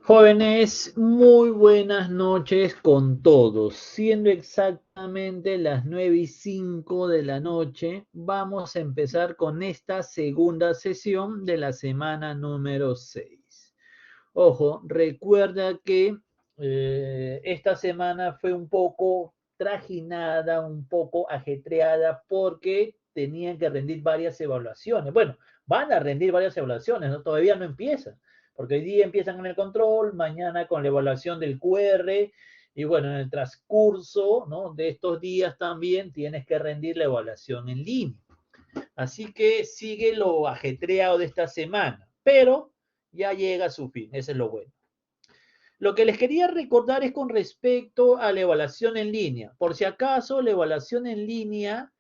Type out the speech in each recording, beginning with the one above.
Jóvenes, muy buenas noches con todos. Siendo exactamente las 9:05 de la noche, vamos a empezar con esta segunda sesión de la semana número 6. Ojo, recuerda que esta semana fue un poco trajinada, un poco ajetreada, porque tenían que rendir varias evaluaciones. Bueno, van a rendir varias evaluaciones, ¿no? Todavía no empiezan, porque hoy día empiezan con el control, mañana con la evaluación del QR, y bueno, en el transcurso, ¿no?, de estos días también tienes que rendir la evaluación en línea. Así que sigue lo ajetreado de esta semana, pero ya llega a su fin, eso es lo bueno. Lo que les quería recordar es con respecto a la evaluación en línea. Por si acaso, la evaluación en línea,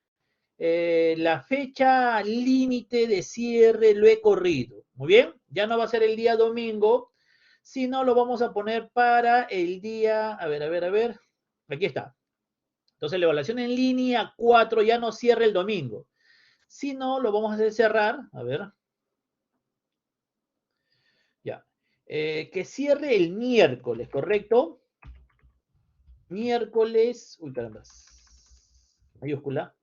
la fecha límite de cierre lo he corrido. Muy bien, ya no va a ser el día domingo, sino lo vamos a poner para el día, a ver, aquí está. Entonces la evaluación en línea 4 ya no cierra el domingo, sino lo vamos a hacer cerrar, a ver, ya, que cierre el miércoles, ¿correcto? Miércoles, uy, caramba, mayúscula.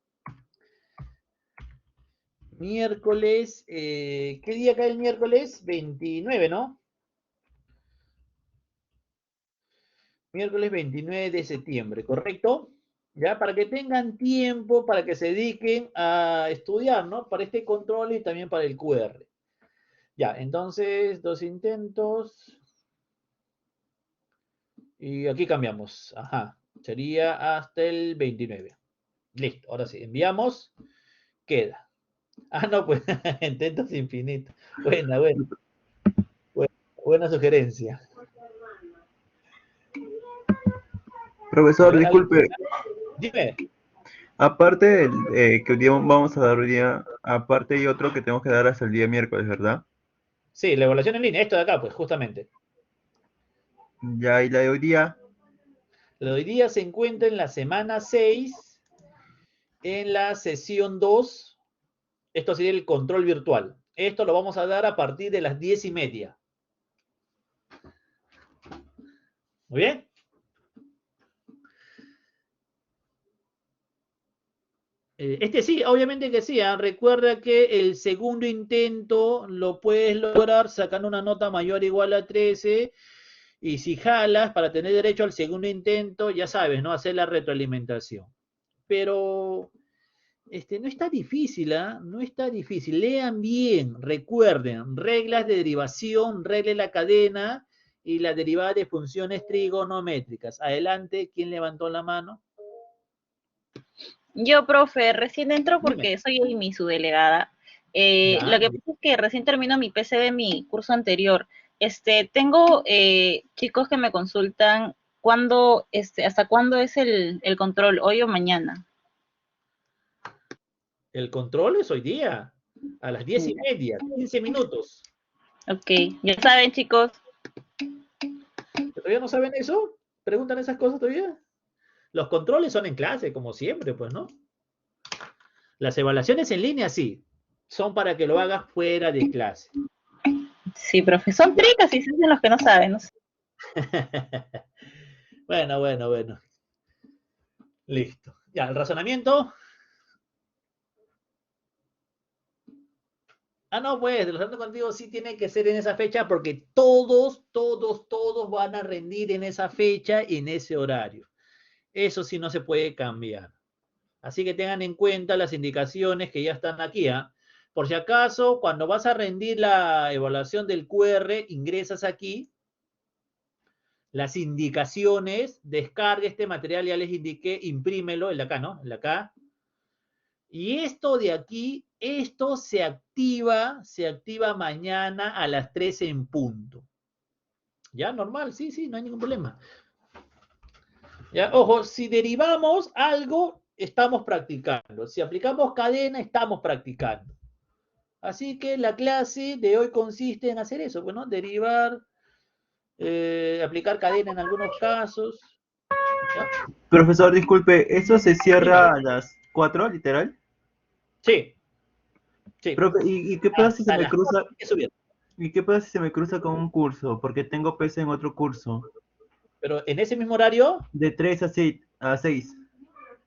Miércoles, ¿qué día cae el miércoles? 29, ¿no? Miércoles 29 de septiembre, ¿correcto? Ya, para que tengan tiempo, para que se dediquen a estudiar, ¿no? Para este control y también para el QR. Ya, entonces, 2 intentos. Y aquí cambiamos. Ajá, sería hasta el 29. Listo, ahora sí, enviamos, queda. Ah, no, pues, intentos infinitos. Buena, buena, buena, buena sugerencia. A Profesor, ver, ¿alguien? disculpe, Dime. aparte del que hoy día vamos a dar hoy día, aparte hay otro que tenemos que dar hasta el día miércoles, ¿verdad? Sí, la evaluación en línea, esto de acá, pues, justamente. Ya, y la de hoy día, La de hoy día se encuentra en la semana 6, en la sesión 2. Esto sería el control virtual. Esto lo vamos a dar a partir de las 10:30. ¿Muy bien? Este sí, obviamente que sí. Recuerda que el segundo intento lo puedes lograr sacando una nota mayor o igual a 13. Y si jalas para tener derecho al segundo intento, ya sabes, ¿no? Hacer la retroalimentación. Pero no está difícil, ¿ah? No está difícil. Lean bien, recuerden, reglas de derivación, regla de la cadena y la derivada de funciones trigonométricas. Adelante, ¿quién levantó la mano? Yo, profe, recién entro Dime. porque soy mi subdelegada. Ya, Lo que pasa es que recién termino mi PC de mi curso anterior. Tengo chicos que me consultan hasta cuándo es el control, hoy o mañana. el control es hoy día, a las 10:30, 15 minutos. Ok, ya saben, chicos. ¿Todavía no saben eso? ¿Preguntan esas cosas todavía? Los controles son en clase, como siempre, pues, ¿no? Las evaluaciones en línea, sí, son para que lo hagas fuera de clase. Sí, profe, son tricas y se hacen los que no saben, ¿no? Bueno, bueno, bueno. Listo. Ya, el razonamiento. Ah, no, pues, el razonamiento contigo sí tiene que ser en esa fecha porque todos van a rendir en esa fecha, en ese horario. Eso sí no se puede cambiar. Así que tengan en cuenta las indicaciones que ya están aquí, ¿ah? Por si acaso, cuando vas a rendir la evaluación del QR, ingresas aquí, las indicaciones, descarga este material, ya les indiqué, imprímelo, el de acá, ¿no? El de acá. Y esto de aquí, esto se activa mañana a las 13 en punto. Ya, normal, sí, sí, no hay ningún problema. Ya, ojo, si derivamos algo, estamos practicando. Si aplicamos cadena, estamos practicando. Así que la clase de hoy consiste en hacer eso, bueno, derivar, aplicar cadena en algunos casos. ¿Ya? profesor, disculpe, ¿eso se Dime. cierra a las 4, literal? Sí, sí. Profe, ¿y qué pasa si se Hasta me las 4 cruza? hay que subir. ¿Y qué pasa si se me cruza con un curso? Porque tengo PC en otro curso. Pero en ese mismo horario, De 3 a 6.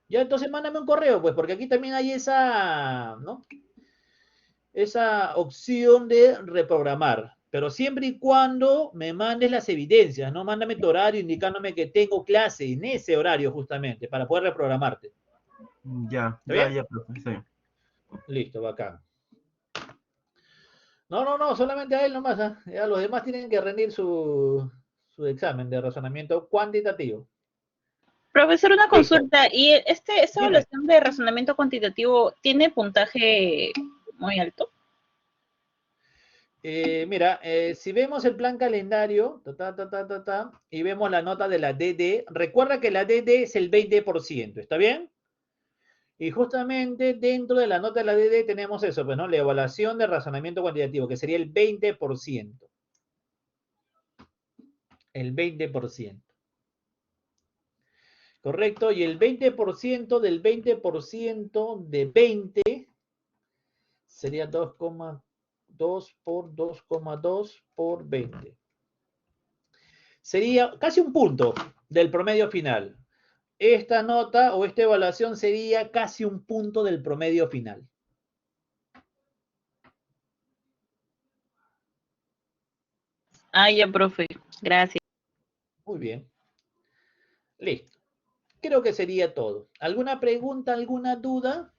ya entonces mándame un correo, pues, porque aquí también hay esa, ¿no? Esa opción de reprogramar. Pero siempre y cuando me mandes las evidencias, ¿no? Mándame tu horario indicándome que tengo clase en ese horario justamente para poder reprogramarte. Ya, ¿Está bien? profe, está bien. Listo, bacán. No, solamente a él nomás, ¿ah? Ya los demás tienen que rendir su examen de razonamiento cuantitativo. Profesor, una Listo, consulta. ¿Y esta dime. evaluación de razonamiento cuantitativo tiene puntaje muy alto? Mira, si vemos el plan calendario, y vemos la nota de la DD, recuerda que la DD es el 20%, ¿está bien? Y justamente dentro de la nota de la DD tenemos eso, pues, ¿no? La evaluación de razonamiento cuantitativo, que sería el 20%. El 20%. ¿Correcto? Y el 20% del 20% de 20 sería 2,2 por 2,2 por 20. Sería casi un punto del promedio final. Esta nota o esta evaluación sería casi un punto del promedio final. Ah, ya, profe. Gracias. Muy bien. Listo. Creo que sería todo. ¿Alguna pregunta, alguna duda?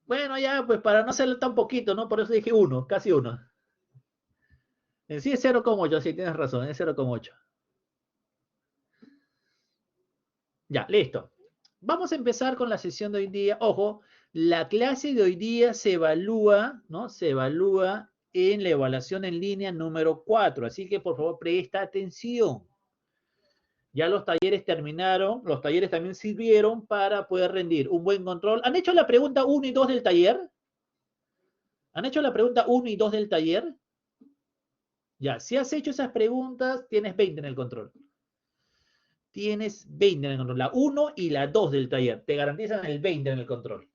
Bueno, ya, pues para no hacerlo tan poquito, ¿no? Por eso dije uno, casi uno. En sí es 0,8, sí, tienes razón, es 0,8. Ya, listo. Vamos a empezar con la sesión de hoy día. Ojo, la clase de hoy día se evalúa, ¿no? Se evalúa en la evaluación en línea número 4. Así que por favor presta atención. Ya los talleres terminaron, los talleres también sirvieron para poder rendir un buen control. ¿Han hecho la pregunta 1 y 2 del taller? ¿Han hecho la pregunta 1 y 2 del taller? Ya, si has hecho esas preguntas, tienes 20 en el control. Tienes 20 en el control. La 1 y la 2 del taller. Te garantizan el 20 en el control.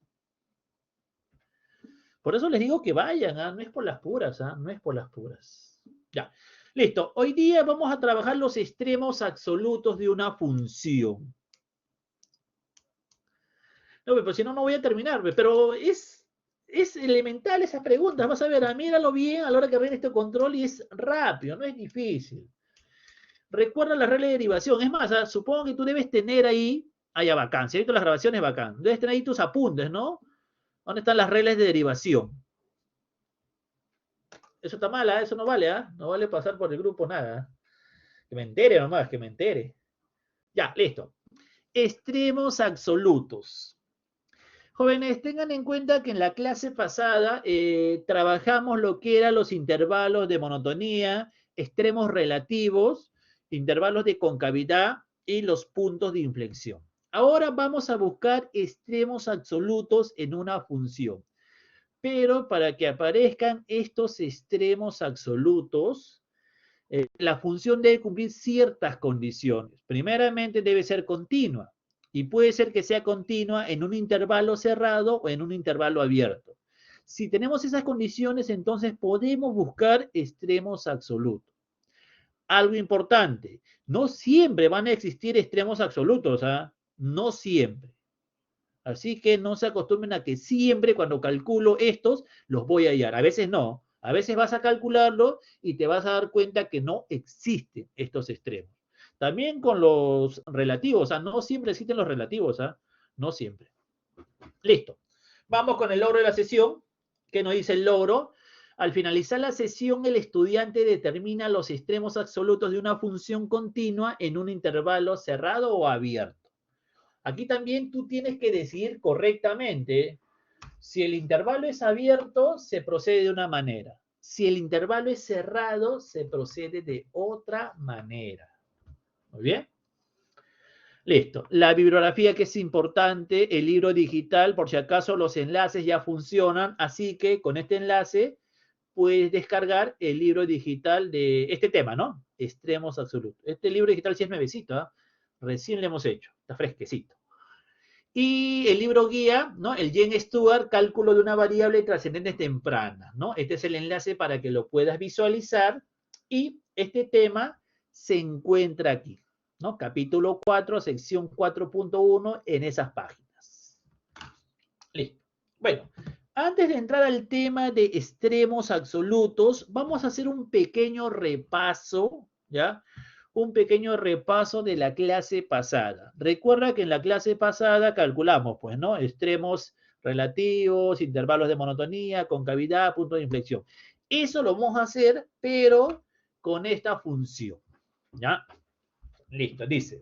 Por eso les digo que vayan, ¿ah? No es por las puras, ¿ah? No es por las puras. Ya, listo. Hoy día vamos a trabajar los extremos absolutos de una función. No, pero si no, no voy a terminar. Pero es elemental esas preguntas. Vas a ver, míralo bien a la hora que ven este control y es rápido, no es difícil. Recuerda la regla de derivación. Es más, supongo que tú debes tener ahí, ya bacán, si has visto las grabaciones, bacán. Debes tener ahí tus apuntes, ¿no? ¿Dónde están las reglas de derivación? Eso está mal, eso no vale, ¿ah? No vale pasar por el grupo nada. Que me entere nomás, que me entere. Ya, listo. Extremos absolutos. Jóvenes, tengan en cuenta que en la clase pasada trabajamos lo que eran los intervalos de monotonía, extremos relativos, intervalos de concavidad y los puntos de inflexión. Ahora vamos a buscar extremos absolutos en una función. Pero para que aparezcan estos extremos absolutos, la función debe cumplir ciertas condiciones. Primeramente debe ser continua y puede ser que sea continua en un intervalo cerrado o en un intervalo abierto. Si tenemos esas condiciones, entonces podemos buscar extremos absolutos. Algo importante, no siempre van a existir extremos absolutos, ¿ah? No siempre. Así que no se acostumbren a que siempre cuando calculo estos los voy a hallar. A veces no. A veces vas a calcularlo y te vas a dar cuenta que no existen estos extremos. También con los relativos, no siempre existen los relativos, no siempre. Listo. Vamos con el logro de la sesión. ¿Qué nos dice el logro? Al finalizar la sesión, el estudiante determina los extremos absolutos de una función continua en un intervalo cerrado o abierto. Aquí también tú tienes que decidir correctamente. Si el intervalo es abierto, se procede de una manera. Si el intervalo es cerrado, se procede de otra manera. Muy bien. Listo. La bibliografía que es importante, el libro digital, por si acaso los enlaces ya funcionan, así que con este enlace puedes descargar el libro digital de este tema, ¿no? Extremos absolutos. Este libro digital sí es nuevecito, ¿eh? Recién lo hemos hecho, está fresquecito. Y el libro guía, ¿no? El Jen Stewart, cálculo de una variable trascendente temprana, ¿no? Este es el enlace para que lo puedas visualizar. Y este tema se encuentra aquí, ¿no? Capítulo 4, sección 4.1, en esas páginas. Listo. Bueno, antes de entrar al tema de extremos absolutos, vamos a hacer un pequeño repaso, ¿ya? Un pequeño repaso de la clase pasada. Recuerda que en la clase pasada calculamos, pues, ¿no? Extremos relativos, intervalos de monotonía, concavidad, punto de inflexión. Eso lo vamos a hacer, pero con esta función, ¿ya? Listo, dice.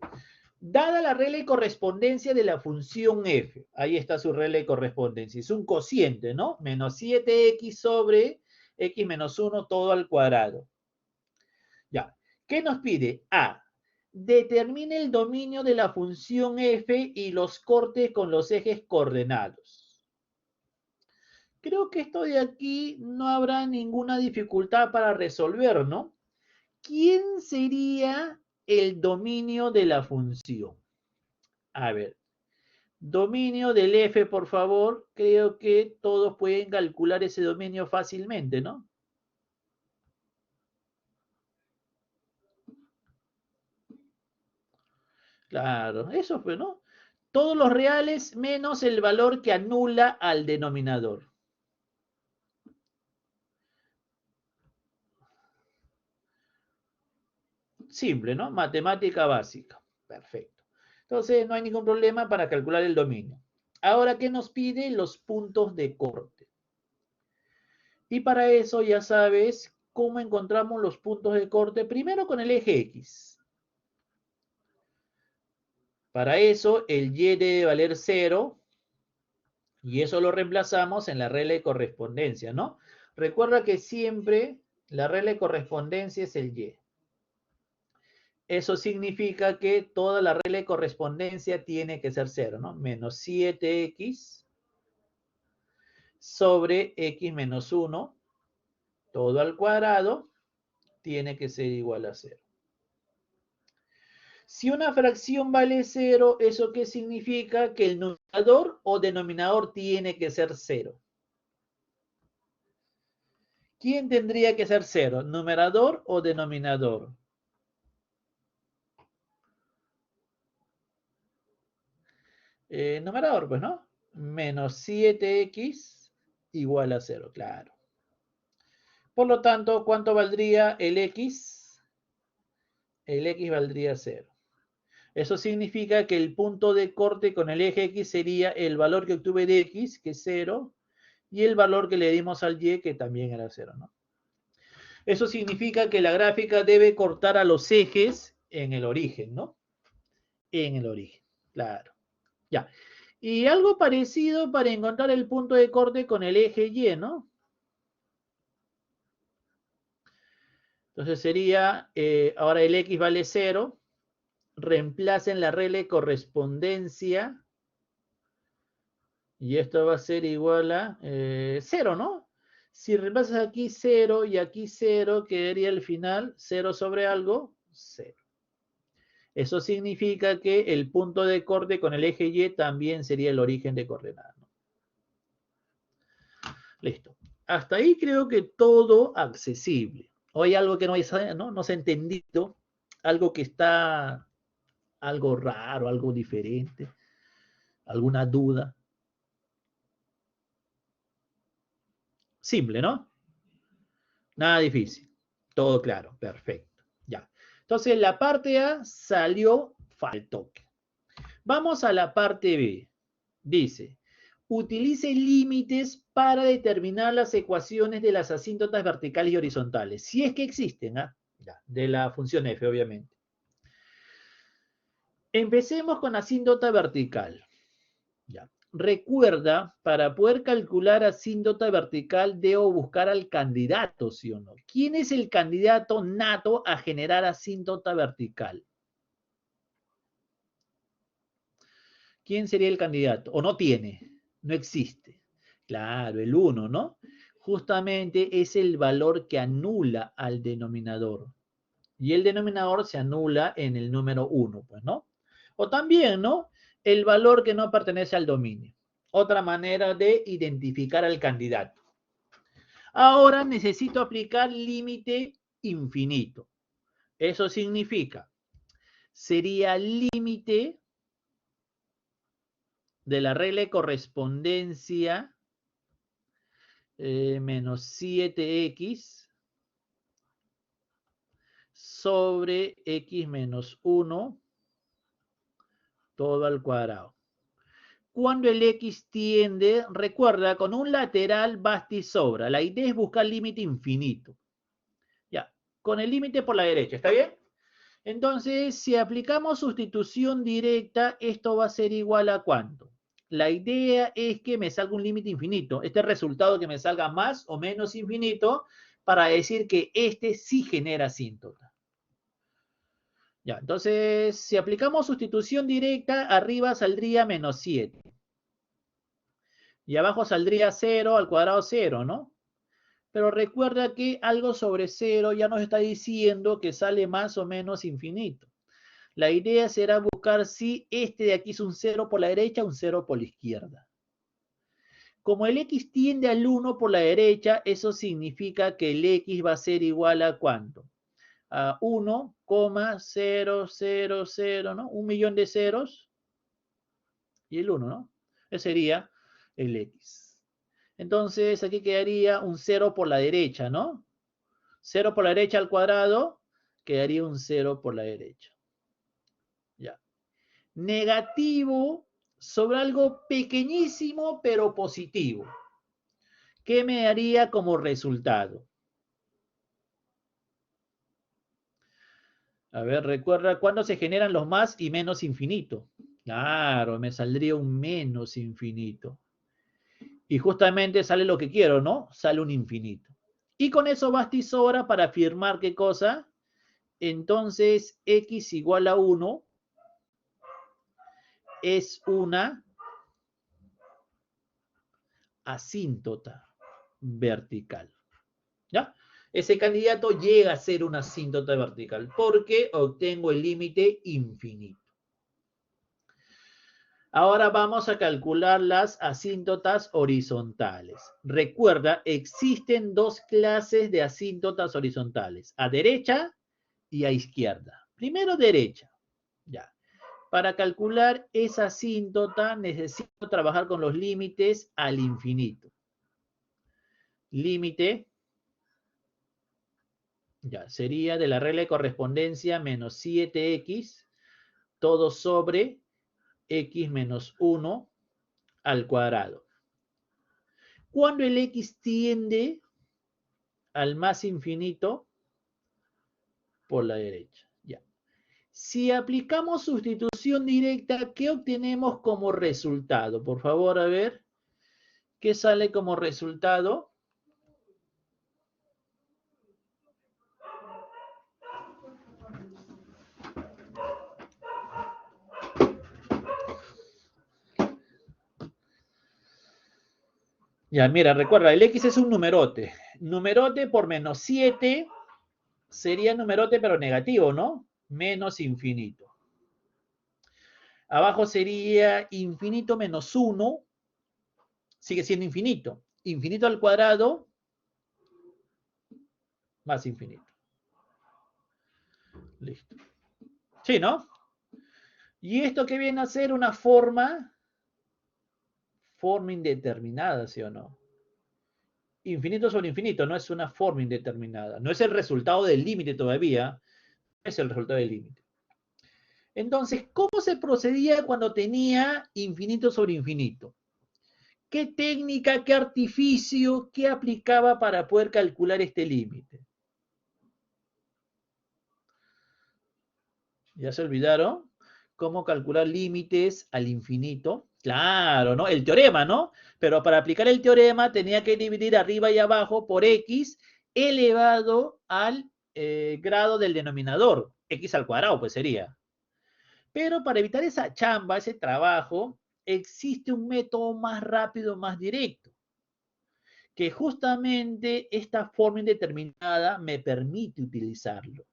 Dada la regla de correspondencia de la función f, ahí está su regla de correspondencia, es un cociente, ¿no? Menos 7x sobre x menos 1 todo al cuadrado. Ya, ¿qué nos pide? A, determine el dominio de la función f y los cortes con los ejes coordenados. Creo que esto de aquí no habrá ninguna dificultad para resolver, ¿no? ¿Quién sería el dominio de la función? A ver, dominio del f, por favor. Creo que todos pueden calcular ese dominio fácilmente, ¿no? Claro, eso fue, ¿no? Todos los reales menos el valor que anula al denominador. Simple, ¿no? Matemática básica. Perfecto. Entonces, no hay ningún problema para calcular el dominio. Ahora, ¿qué nos pide? Los puntos de corte. Y para eso ya sabes cómo encontramos los puntos de corte. Primero con el eje X. Para eso, el Y debe valer 0. Y eso lo reemplazamos en la regla de correspondencia, ¿no? Recuerda que siempre la regla de correspondencia es el Y. Eso significa que toda la regla de correspondencia tiene que ser 0, ¿no? Menos 7x sobre x menos 1, todo al cuadrado, tiene que ser igual a 0. Si una fracción vale 0, ¿eso qué significa? Que el numerador o denominador tiene que ser 0. ¿Quién tendría que ser 0? ¿Numerador o denominador? Numerador, pues, ¿no? Menos 7x igual a 0, claro. Por lo tanto, ¿cuánto valdría el x? El x valdría 0. Eso significa que el punto de corte con el eje x sería el valor que obtuve de x, que es 0, y el valor que le dimos al y, que también era 0, ¿no? Eso significa que la gráfica debe cortar a los ejes en el origen, ¿no? En el origen, claro. Ya. Y algo parecido para encontrar el punto de corte con el eje y, ¿no? Entonces sería, ahora el x vale 0, reemplacen la regla de correspondencia, y esto va a ser igual a 0, ¿no? Si reemplazas aquí 0 y aquí 0, quedaría al final 0 sobre algo, 0. Eso significa que el punto de corte con el eje y también sería el origen de coordenadas, ¿no? Listo. Hasta ahí creo que todo accesible. O hay algo que no se ha entendido, algo que está algo raro, algo diferente, alguna duda. Simple, ¿no? Nada difícil. Todo claro, perfecto. Ya. Entonces la parte A salió faltó. Vamos a la parte B. Dice, utilice límites para determinar las ecuaciones de las asíntotas verticales y horizontales. Si es que existen, ¿ah? Ya, de la función f, obviamente. Empecemos con asíntota vertical. Ya. Recuerda, para poder calcular asíntota vertical, debo buscar al candidato, ¿sí o no? ¿Quién es el candidato nato a generar asíntota vertical? ¿Quién sería el candidato? ¿O no tiene? No existe. Claro, el 1, ¿no? Justamente es el valor que anula al denominador. Y el denominador se anula en el número 1, pues, ¿no? O también, ¿no? el valor que no pertenece al dominio. Otra manera de identificar al candidato. Ahora necesito aplicar límite infinito. Eso significa, sería límite de la regla de correspondencia menos 7x sobre x menos 1 todo al cuadrado. Cuando el x tiende, recuerda, con un lateral basta y sobra. La idea es buscar límite infinito. Ya, con el límite por la derecha, ¿está bien? Entonces, si aplicamos sustitución directa, esto va a ser igual a ¿cuánto? La idea es que me salga un límite infinito. Este resultado que me salga más o menos infinito para decir que este sí genera asíntota. Ya, entonces, si aplicamos sustitución directa, arriba saldría menos 7. Y abajo saldría 0 al cuadrado 0, ¿no? Pero recuerda que algo sobre 0 ya nos está diciendo que sale más o menos infinito. La idea será buscar si este de aquí es un 0 por la derecha o un 0 por la izquierda. Como el x tiende al 1 por la derecha, eso significa que el x va a ser igual a ¿cuánto? A 1,000, ¿no? Un millón de ceros y el 1, ¿no? Ese sería el x. Entonces aquí quedaría un 0 por la derecha, ¿no? 0 por la derecha al cuadrado, quedaría un 0 por la derecha. Ya. Negativo sobre algo pequeñísimo pero positivo. ¿Qué me daría como resultado? A ver, recuerda cuándo se generan los más y menos infinito. Claro, me saldría un menos infinito. Y justamente sale lo que quiero, ¿no? Sale un infinito. Y con eso basta y sobra para afirmar qué cosa. Entonces, x igual a 1 es una asíntota vertical. ¿Ya? Ese candidato llega a ser una asíntota vertical porque obtengo el límite infinito. Ahora vamos a calcular las asíntotas horizontales. Recuerda, existen dos clases de asíntotas horizontales, a derecha y a izquierda. Primero derecha. Ya. Para calcular esa asíntota necesito trabajar con los límites al infinito. Límite, ya, sería de la regla de correspondencia menos 7x todo sobre x menos 1 al cuadrado. Cuando el x tiende al más infinito por la derecha. Ya. Si aplicamos sustitución directa, ¿qué obtenemos como resultado? Por favor, a ver, ¿qué sale como resultado? Ya, mira, recuerda, el x es un numerote. Numerote por menos 7 sería numerote pero negativo, ¿no? Menos infinito. Abajo sería infinito menos 1. Sigue siendo infinito. Infinito al cuadrado más infinito. Listo. Sí, ¿no? ¿Y esto qué viene a ser? Una forma indeterminada, ¿sí o no? Infinito sobre infinito no es una forma indeterminada. No es el resultado del límite todavía. Es el resultado del límite. Entonces, ¿cómo se procedía cuando tenía infinito sobre infinito? ¿Qué técnica, qué artificio, qué aplicaba para poder calcular este límite? ¿Ya se olvidaron? ¿Cómo calcular límites al infinito? Claro, ¿no? El teorema, ¿no? Pero para aplicar el teorema tenía que dividir arriba y abajo por x elevado al grado del denominador. X al cuadrado, pues sería. Pero para evitar esa chamba, ese trabajo, existe un método más rápido, más directo, que justamente esta forma indeterminada me permite utilizarlo.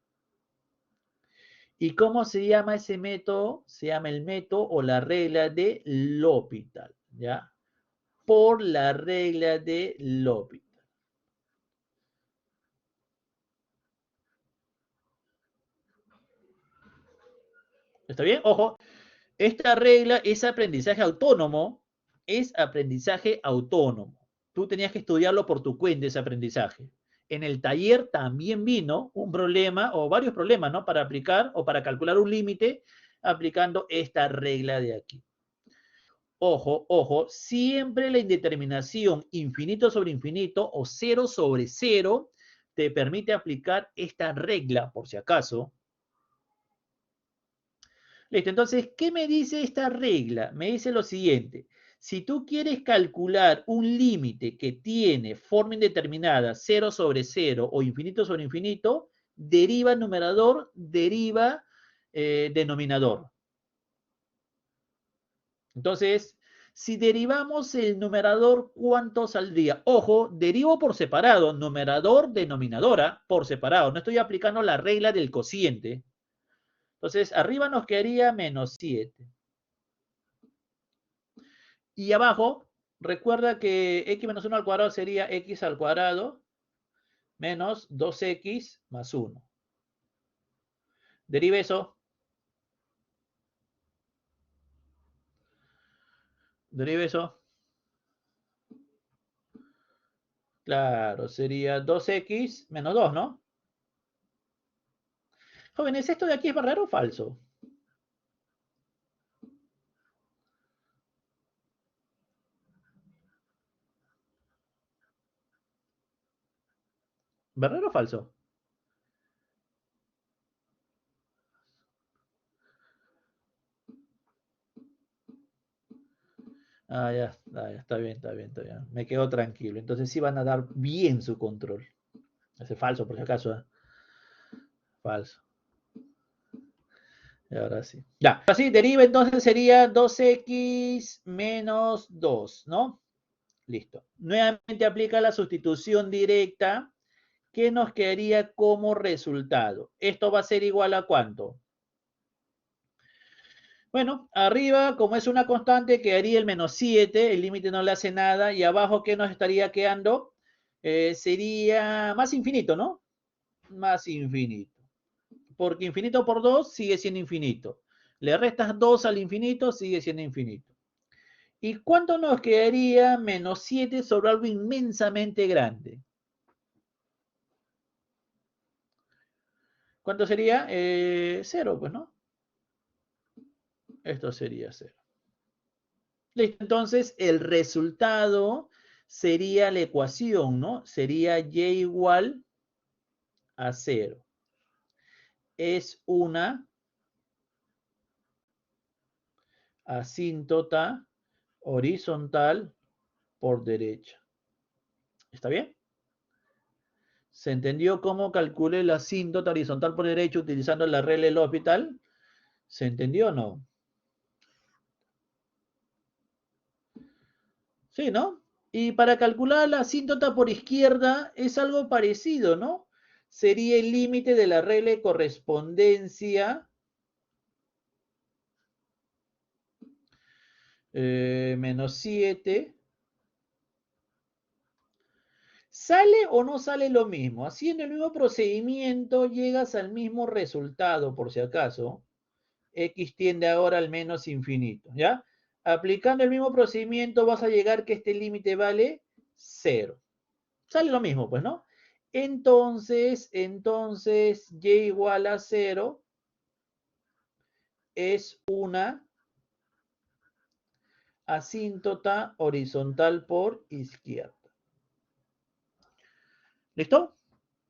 ¿Y cómo se llama ese método? Se llama el método o la regla de L'Hopital, ¿ya? Por la regla de L'Hopital. ¿Está bien? Ojo, esta regla es aprendizaje autónomo, es aprendizaje autónomo. Tú tenías que estudiarlo por tu cuenta, ese aprendizaje. En el taller también vino un problema o varios problemas, ¿no? Para aplicar o para calcular un límite aplicando esta regla de aquí. Ojo, ojo, siempre la indeterminación infinito sobre infinito o 0 sobre 0 te permite aplicar esta regla, por si acaso. Listo, entonces, ¿qué me dice esta regla? Me dice lo siguiente. Si tú quieres calcular un límite que tiene forma indeterminada, 0 sobre 0 o infinito sobre infinito, deriva numerador, deriva denominador. Entonces, si derivamos el numerador, ¿cuánto saldría? Ojo, derivo por separado, numerador, denominadora, por separado. No estoy aplicando la regla del cociente. Entonces, arriba nos quedaría menos 7. Y abajo, recuerda que x menos 1 al cuadrado sería x al cuadrado menos 2x más 1. Derive eso. Derive eso. Claro, sería 2x menos 2, ¿no? Jóvenes, ¿esto de aquí es verdadero o falso? ¿Verdadero o falso? Ah, ya, está bien, está bien, está bien. Me quedo tranquilo. Entonces sí van a dar bien su control. Ese falso, por si acaso, ¿eh? Falso. Y ahora sí. Ya. Así, deriva entonces sería 2x menos 2, ¿no? Listo. Nuevamente aplica la sustitución directa. ¿Qué nos quedaría como resultado? Esto va a ser igual a ¿cuánto? Bueno, arriba, como es una constante, quedaría el menos 7, el límite no le hace nada, y abajo, ¿qué nos estaría quedando? Sería más infinito, ¿no? Más infinito. Porque infinito por 2 sigue siendo infinito. Le restas 2 al infinito, sigue siendo infinito. ¿Y cuánto nos quedaría menos 7 sobre algo inmensamente grande? ¿Cuánto sería? 0, pues, ¿no? Esto sería 0. Listo, entonces el resultado sería la ecuación, ¿no? Sería y igual a 0. Es una asíntota horizontal por derecha. ¿Está bien? ¿Se entendió cómo calculé la asíntota horizontal por derecha utilizando la regla del L'Hopital? ¿Se entendió o no? Sí, ¿no? Y para calcular la asíntota por izquierda es algo parecido, ¿no? Sería el límite de la regla de correspondencia menos 7. ¿Sale o no sale lo mismo? Haciendo el mismo procedimiento llegas al mismo resultado, por si acaso. X tiende ahora al menos infinito, ¿ya? Aplicando el mismo procedimiento vas a llegar que este límite vale 0. Sale lo mismo, pues, ¿no? Entonces, y igual a 0 es una asíntota horizontal por izquierda. ¿Listo?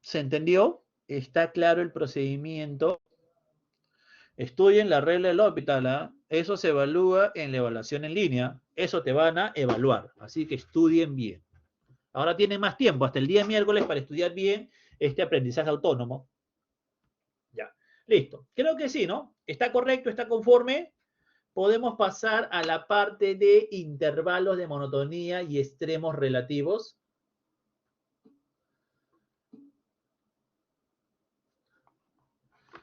¿Se entendió? ¿Está claro el procedimiento? Estudien la regla del L'Hopital, ¿eh? Eso se evalúa en la evaluación en línea. Eso te van a evaluar. Así que estudien bien. Ahora tienen más tiempo, hasta el día miércoles, para estudiar bien este aprendizaje autónomo. Ya. Listo. Creo que sí, ¿no? ¿Está correcto? ¿Está conforme? Podemos pasar a la parte de intervalos de monotonía y extremos relativos.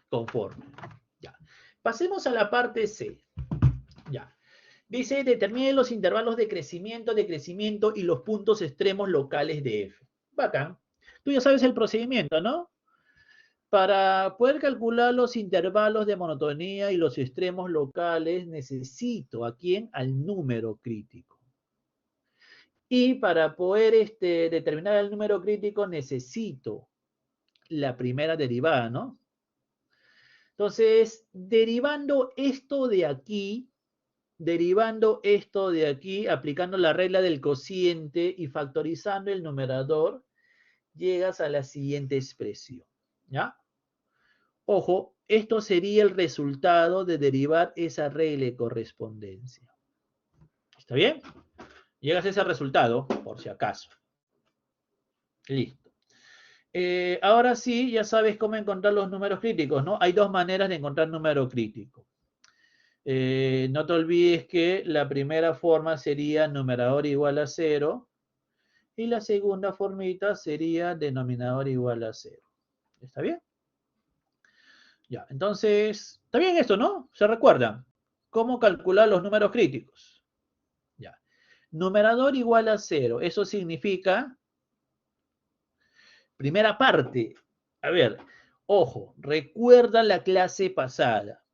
Conforme. Pasemos a la parte C. Ya. Dice, determine los intervalos de crecimiento y los puntos extremos locales de f. Bacán. Tú ya sabes el procedimiento, ¿no? Para poder calcular los intervalos de monotonía y los extremos locales, necesito ¿a quién? Al número crítico. Y para poder determinar el número crítico, necesito la primera derivada, ¿no? Entonces, derivando esto de aquí, aplicando la regla del cociente y factorizando el numerador, llegas a la siguiente expresión, ¿ya? Ojo, esto sería el resultado de derivar esa regla de correspondencia. ¿Está bien? Llegas a ese resultado, por si acaso. Listo. Ahora sí, ya sabes cómo encontrar los números críticos, ¿no? Hay dos maneras de encontrar número crítico. No te olvides que la primera forma sería numerador igual a 0 y la segunda formita sería denominador igual a 0. ¿Está bien? Ya, entonces, está bien esto, ¿no? ¿Se recuerdan? ¿Cómo calcular los números críticos? Ya. Numerador igual a 0. Eso significa, primera parte. A ver, ojo, recuerda la clase pasada.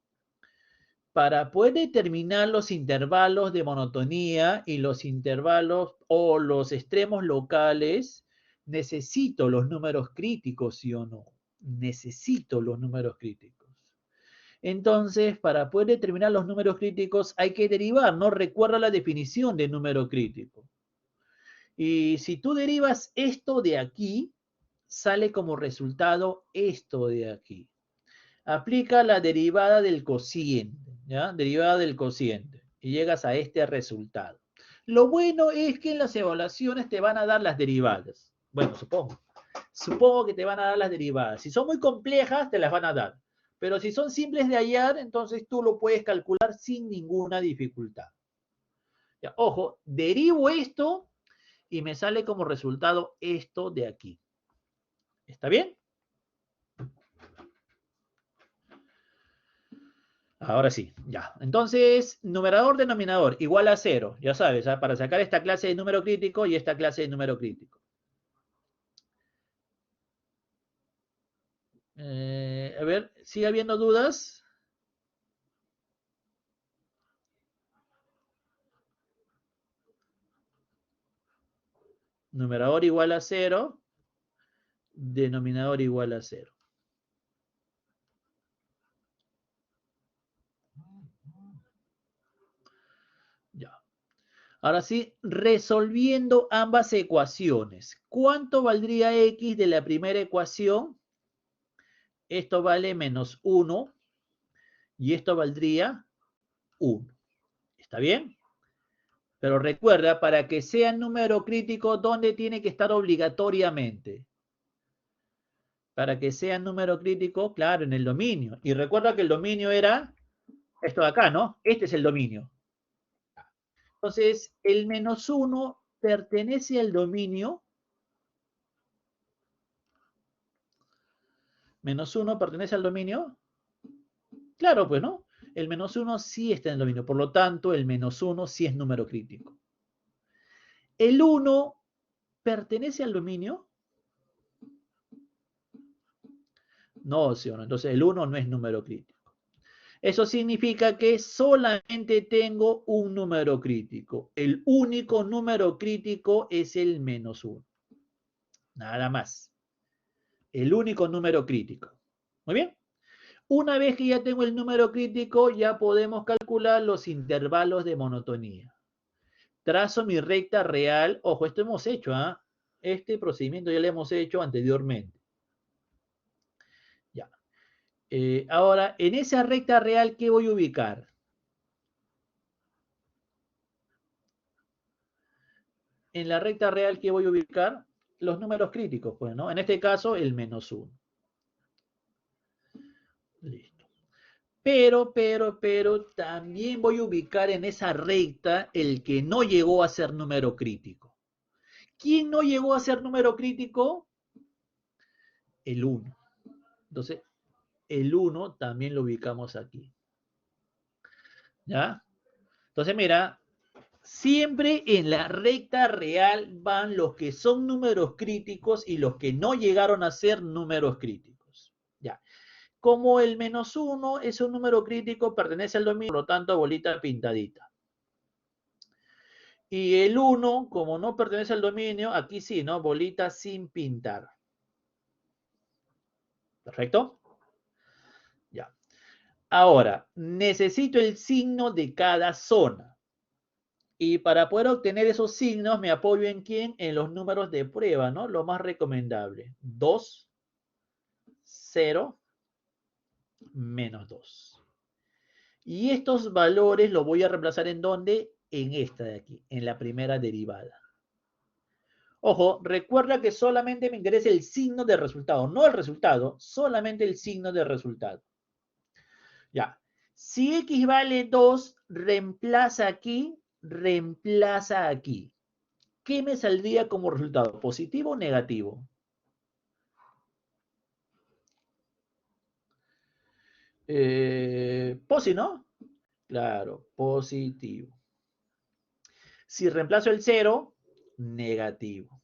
Para poder determinar los intervalos de monotonía y los intervalos o los extremos locales, necesito los números críticos, ¿sí o no? Necesito los números críticos. Entonces, para poder determinar los números críticos hay que derivar, ¿no? Recuerda la definición de número crítico. Y si tú derivas esto de aquí, sale como resultado esto de aquí. Aplica la derivada del cociente, ¿ya? Derivada del cociente. Y llegas a este resultado. Lo bueno es que en las evaluaciones te van a dar las derivadas. Bueno, supongo. Supongo que te van a dar las derivadas. Si son muy complejas, te las van a dar. Pero si son simples de hallar, entonces tú lo puedes calcular sin ninguna dificultad. Ya, ojo, derivo esto y me sale como resultado esto de aquí. ¿Está bien? Ahora sí, ya. Entonces, numerador, denominador, igual a 0. Ya sabes, ¿eh? Para sacar esta clase de número crítico y esta clase de número crítico. A ver, ¿sigue habiendo dudas? Numerador igual a 0. Denominador igual a 0. Ya. Ahora sí, resolviendo ambas ecuaciones. ¿Cuánto valdría x de la primera ecuación? Esto vale menos 1 y esto valdría 1. ¿Está bien? Pero recuerda, para que sea número crítico, ¿dónde tiene que estar obligatoriamente? Para que sea número crítico, claro, en el dominio. Y recuerda que el dominio era esto de acá, ¿no? Este es el dominio. Entonces, el menos 1 pertenece al dominio. Menos 1 pertenece al dominio. Claro, pues, ¿no? El menos 1 sí está en el dominio. Por lo tanto, el menos 1 sí es número crítico. El 1 pertenece al dominio. No, ¿sí o no? Entonces, el 1 no es número crítico. Eso significa que solamente tengo un número crítico. El único número crítico es el menos 1. Nada más. El único número crítico. Muy bien. Una vez que ya tengo el número crítico, ya podemos calcular los intervalos de monotonía. Trazo mi recta real. Ojo, esto hemos hecho, ¿ah? Este procedimiento ya lo hemos hecho anteriormente. Ya. Ahora, en esa recta real, ¿qué voy a ubicar? En la recta real, ¿qué voy a ubicar? Los números críticos, pues, ¿no? En este caso, el menos 1. Listo. Pero, también voy a ubicar en esa recta el que no llegó a ser número crítico. ¿Quién no llegó a ser número crítico? El 1. Entonces, el 1 también lo ubicamos aquí. ¿Ya? Entonces, mira, siempre en la recta real van los que son números críticos y los que no llegaron a ser números críticos. Ya. Como el -1 es un número crítico, pertenece al dominio, por lo tanto, bolita pintadita. Y el 1, como no pertenece al dominio, aquí sí, ¿no? Bolita sin pintar. ¿Perfecto? Ya. Ahora, necesito el signo de cada zona. Y para poder obtener esos signos, me apoyo en quién? En los números de prueba, ¿no? Lo más recomendable. 2, 0, -2. Y estos valores los voy a reemplazar ¿en dónde? En esta de aquí, en la primera derivada. Ojo, recuerda que solamente me interesa el signo de resultado, no el resultado, solamente el signo de resultado. Ya. Si x vale 2, reemplaza aquí, reemplaza aquí. ¿Qué me saldría como resultado? ¿Positivo o negativo? Posi, ¿no? Claro, positivo. Si reemplazo el 0, negativo.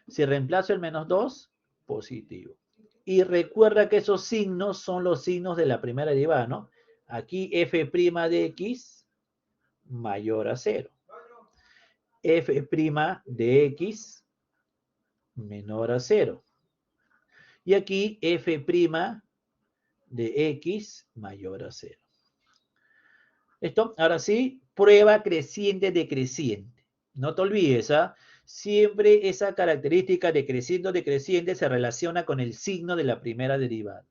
Si reemplazo el -2, positivo. Y recuerda que esos signos son los signos de la primera derivada, ¿no? Aquí f' de x mayor a 0. F' de x menor a 0. Y aquí f' de x mayor a 0. ¿Esto? Ahora sí, prueba creciente decreciente. No te olvides, ¿ah? Siempre esa característica de creciente o decreciente se relaciona con el signo de la primera derivada.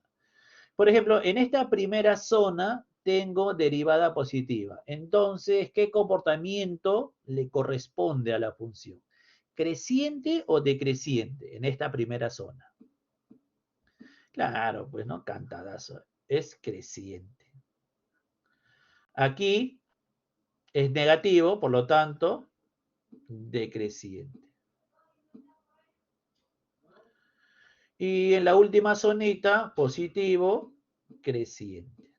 Por ejemplo, en esta primera zona tengo derivada positiva. Entonces, ¿qué comportamiento le corresponde a la función? ¿Creciente o decreciente en esta primera zona? Claro, pues no, cantadazo. Es creciente. Aquí es negativo, por lo tanto, decreciente. Y en la última zonita, positivo, creciente.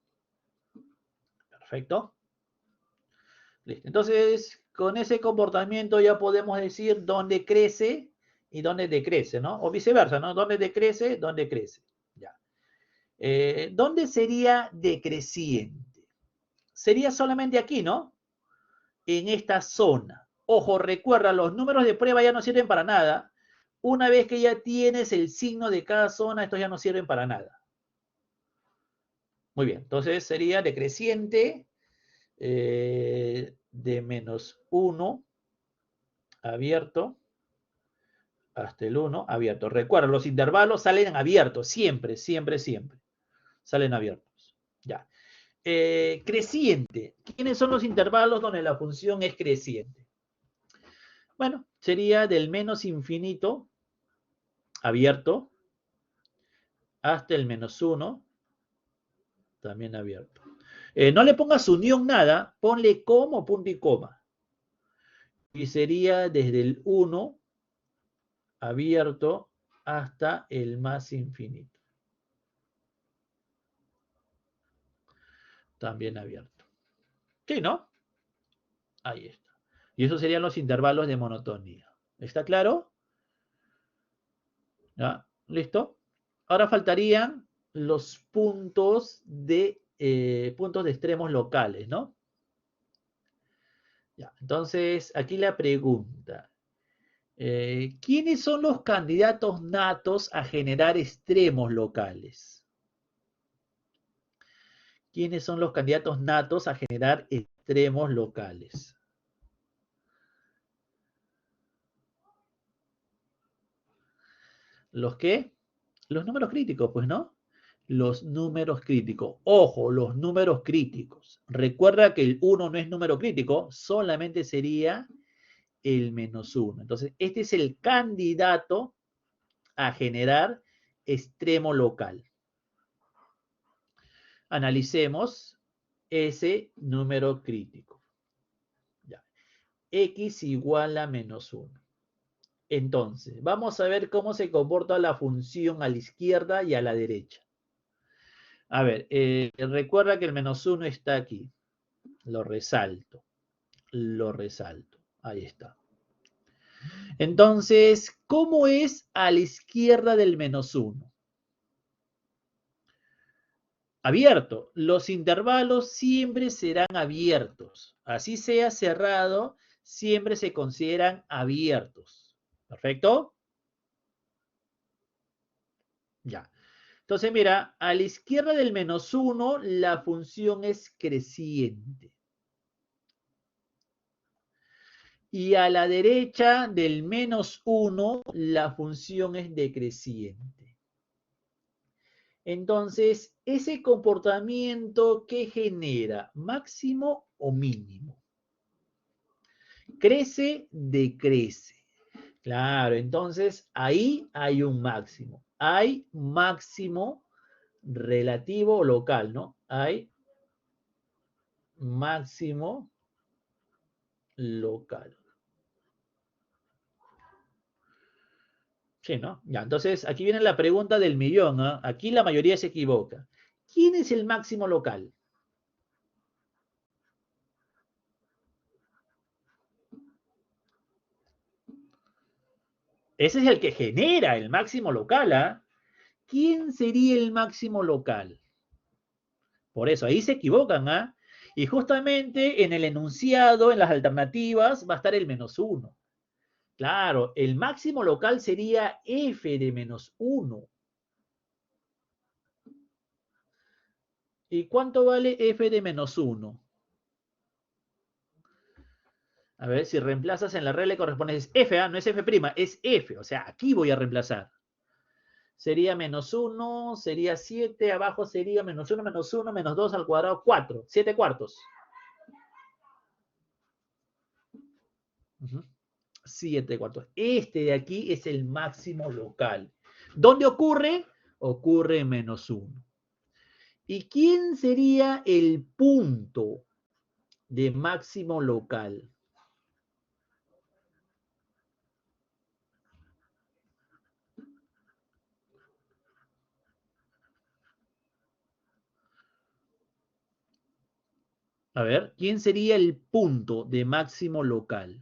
Perfecto. Listo. Entonces, con ese comportamiento ya podemos decir dónde crece y dónde decrece, ¿no? O viceversa, ¿no? Dónde decrece, dónde crece. Ya. ¿Dónde sería decreciente? Sería solamente aquí, ¿no? En esta zona. Ojo, recuerda, los números de prueba ya no sirven para nada. Una vez que ya tienes el signo de cada zona, estos ya no sirven para nada. Muy bien, entonces sería decreciente de -1 abierto hasta el 1 abierto. Recuerda, los intervalos salen abiertos, siempre, siempre, siempre. Salen abiertos. Ya. Creciente. ¿Quiénes son los intervalos donde la función es creciente? Bueno, sería del menos infinito abierto hasta el -1 también abierto. No le pongas unión nada, ponle coma, punto y coma. Y sería desde el 1 abierto hasta el más infinito. También abierto. Sí, ¿no? Ahí está. Y esos serían los intervalos de monotonía. ¿Está claro? ¿Ya? ¿Listo? Ahora faltarían los puntos de extremos locales, ¿no? Ya. Entonces, aquí la pregunta. ¿Quiénes son los candidatos natos a generar extremos locales? ¿Quiénes son los candidatos natos a generar extremos locales? ¿Los qué? Los números críticos, pues, ¿no? Los números críticos. Ojo, los números críticos. Recuerda que el 1 no es número crítico, solamente sería el -1. Entonces, este es el candidato a generar extremo local. Analicemos ese número crítico. Ya. X igual a -1. Entonces, vamos a ver cómo se comporta la función a la izquierda y a la derecha. A ver, recuerda que el -1 está aquí. Lo resalto. Lo resalto. Ahí está. Entonces, ¿cómo es a la izquierda del -1? Abierto. Los intervalos siempre serán abiertos. Así sea cerrado, siempre se consideran abiertos. ¿Perfecto? Ya. Entonces, mira, a la izquierda del -1, la función es creciente. Y a la derecha del -1, la función es decreciente. Entonces, ese comportamiento, ¿qué genera? ¿Máximo o mínimo? Crece, decrece. Claro, entonces ahí hay un máximo. Hay máximo relativo o local, ¿no? Hay máximo local. Sí, ¿no? Ya, entonces aquí viene la pregunta del millón, ¿no? Aquí la mayoría se equivoca. ¿Quién es el máximo local? Ese es el que genera el máximo local, ¿ah? ¿Quién sería el máximo local? Por eso, ahí se equivocan, ¿ah? Y justamente en el enunciado, en las alternativas, va a estar el -1. Claro, el máximo local sería f de -1. ¿Y cuánto vale f de -1? A ver, si reemplazas en la regla que corresponde, es f, no es f', es f. O sea, aquí voy a reemplazar. Sería -1, sería 7, abajo sería -1, -1, -2 al cuadrado, 4. 7 cuartos. 7 cuartos. Este de aquí es el máximo local. ¿Dónde ocurre? Ocurre en -1. ¿Y quién sería el punto de máximo local? A ver, ¿quién sería el punto de máximo local?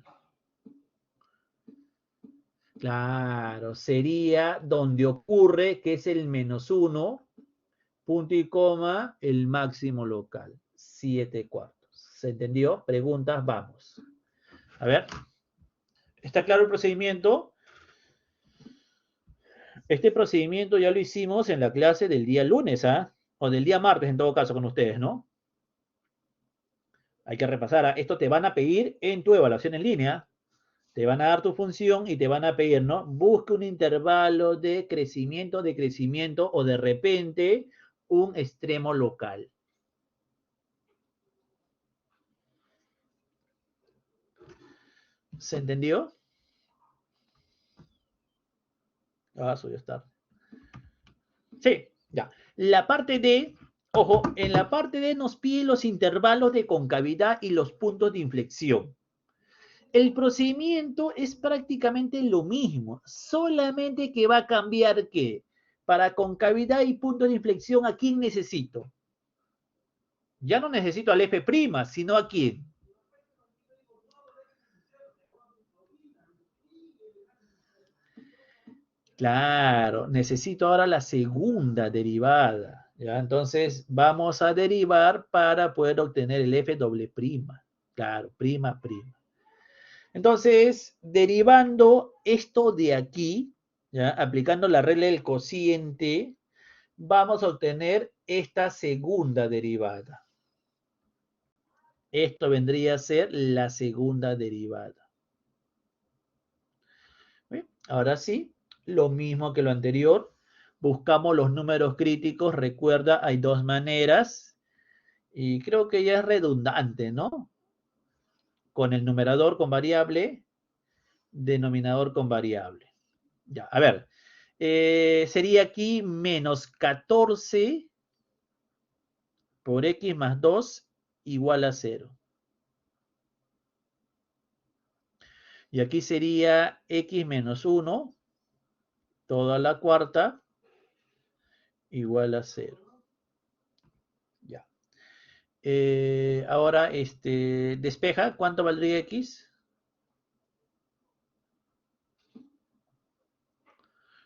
Claro, sería donde ocurre, que es el -1, punto y coma, el máximo local. 7 cuartos. ¿Se entendió? Preguntas, vamos. A ver, ¿está claro el procedimiento? Este procedimiento ya lo hicimos en la clase del día lunes, ¿ah? O del día martes, en todo caso, con ustedes, ¿no? Hay que repasar, ¿ah? Esto te van a pedir en tu evaluación en línea. Te van a dar tu función y te van a pedir, ¿no? Busca un intervalo de crecimiento, decrecimiento o de repente un extremo local. ¿Se entendió? Ah, soy estar. Sí, ya. La parte D, ojo, en la parte D nos pide los intervalos de concavidad y los puntos de inflexión. El procedimiento es prácticamente lo mismo, solamente que va a cambiar ¿qué? Para concavidad y puntos de inflexión, ¿a quién necesito? Ya no necesito al F', sino ¿a quién? Claro, necesito ahora la segunda derivada. ¿Ya? Entonces vamos a derivar para poder obtener el F doble prima. Claro, prima. Entonces, derivando esto de aquí, ¿ya? Aplicando la regla del cociente, vamos a obtener esta segunda derivada. Esto vendría a ser la segunda derivada. ¿Bien? Ahora sí, lo mismo que lo anterior. Buscamos los números críticos. Recuerda, hay dos maneras. Y creo que ya es redundante, ¿no? Con el numerador con variable, denominador con variable. Ya, a ver. Sería aquí menos 14 por x más 2 igual a 0. Y aquí sería x menos 1, toda a la cuarta, igual a 0. Ya. Ahora, despeja, ¿cuánto valdría X?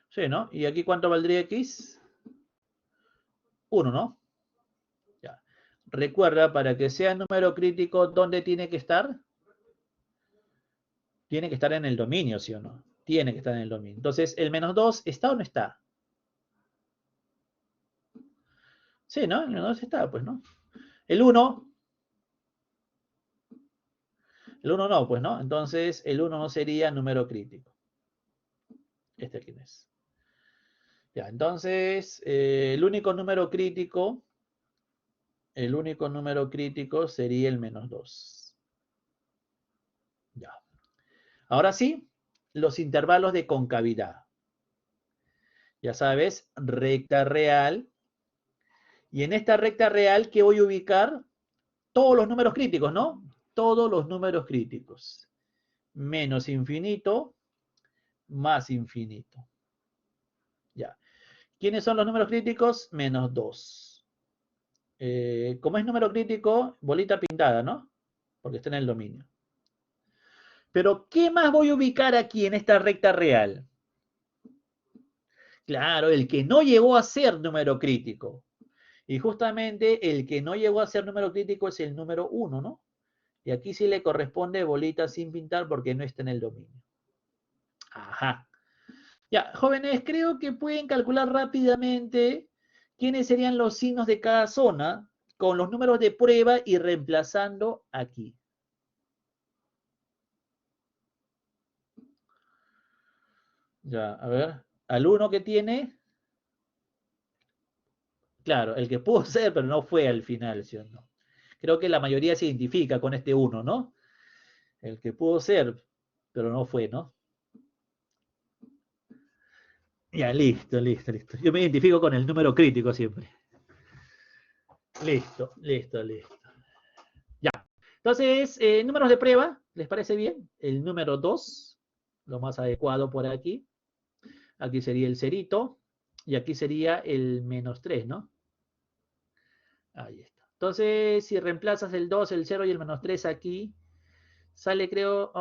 Sí, ¿no? ¿Y aquí cuánto valdría X? 1, ¿no? Ya. Recuerda, para que sea número crítico, ¿dónde tiene que estar? Tiene que estar en el dominio, ¿sí o no? Tiene que estar en el dominio. Entonces, ¿el -2 está o no está? Sí, ¿no? El -2 está, pues, ¿no? El 1 no, pues, ¿no? Entonces, el 1 no sería número crítico. ¿Quién es? Ya, entonces, el único número crítico sería el -2. Ya. Ahora sí, los intervalos de concavidad. Ya sabes, recta real. Y en esta recta real, ¿qué voy a ubicar? Todos los números críticos, ¿no? Todos los números críticos. Menos infinito, más infinito. Ya. ¿Quiénes son los números críticos? -2. Como es número crítico, bolita pintada, ¿no? Porque está en el dominio. Pero, ¿qué más voy a ubicar aquí en esta recta real? Claro, el que no llegó a ser número crítico. Y justamente el que no llegó a ser número crítico es el número 1, ¿no? Y aquí sí le corresponde bolita sin pintar porque no está en el dominio. Ajá. Ya, jóvenes, creo que pueden calcular rápidamente quiénes serían los signos de cada zona con los números de prueba y reemplazando aquí. Ya, a ver. Al 1 que tiene, claro, el que pudo ser, pero no fue al final, ¿sí o no? Creo que la mayoría se identifica con este 1, ¿no? El que pudo ser, pero no fue, ¿no? Ya, listo, listo, listo. Yo me identifico con el número crítico siempre. Listo, listo, listo. Ya. Entonces, números de prueba, ¿les parece bien? El número 2, lo más adecuado por aquí. Aquí sería el cerito. Y aquí sería el -3, ¿no? Ahí está. Entonces, si reemplazas el 2, el 0 y el -3 aquí, sale, creo,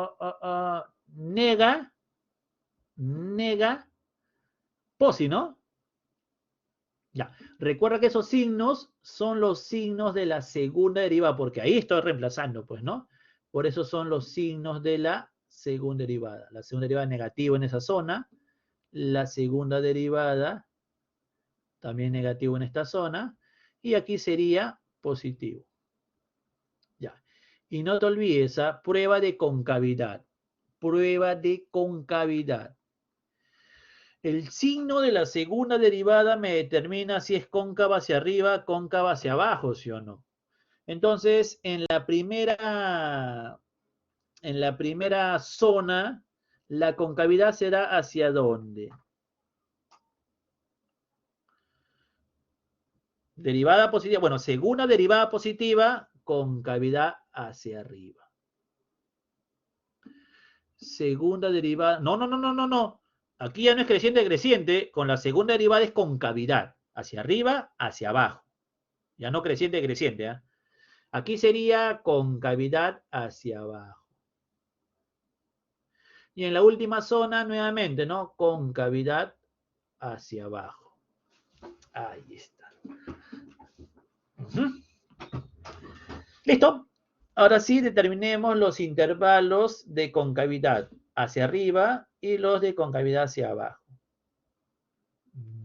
nega, posi, ¿no? Ya. Recuerda que esos signos son los signos de la segunda derivada, porque ahí estoy reemplazando, pues, ¿no? Por eso son los signos de la segunda derivada. La segunda derivada negativa en esa zona. La segunda derivada también negativo en esta zona. Y aquí sería positivo. Ya. Y no te olvides, prueba de concavidad. Prueba de concavidad. El signo de la segunda derivada me determina si es cóncava hacia arriba, cóncava hacia abajo, ¿sí o no? Entonces, en la primera zona, la concavidad será ¿hacia dónde? Derivada positiva, bueno, segunda derivada positiva, concavidad hacia arriba. Segunda derivada, no. Aquí ya no es creciente, con la segunda derivada es concavidad, hacia arriba, hacia abajo. Ya no creciente, ¿eh? Aquí sería concavidad hacia abajo. Y en la última zona, nuevamente, ¿no? Concavidad hacia abajo. Ahí está. ¿Listo? Ahora sí, determinemos los intervalos de concavidad hacia arriba y los de concavidad hacia abajo.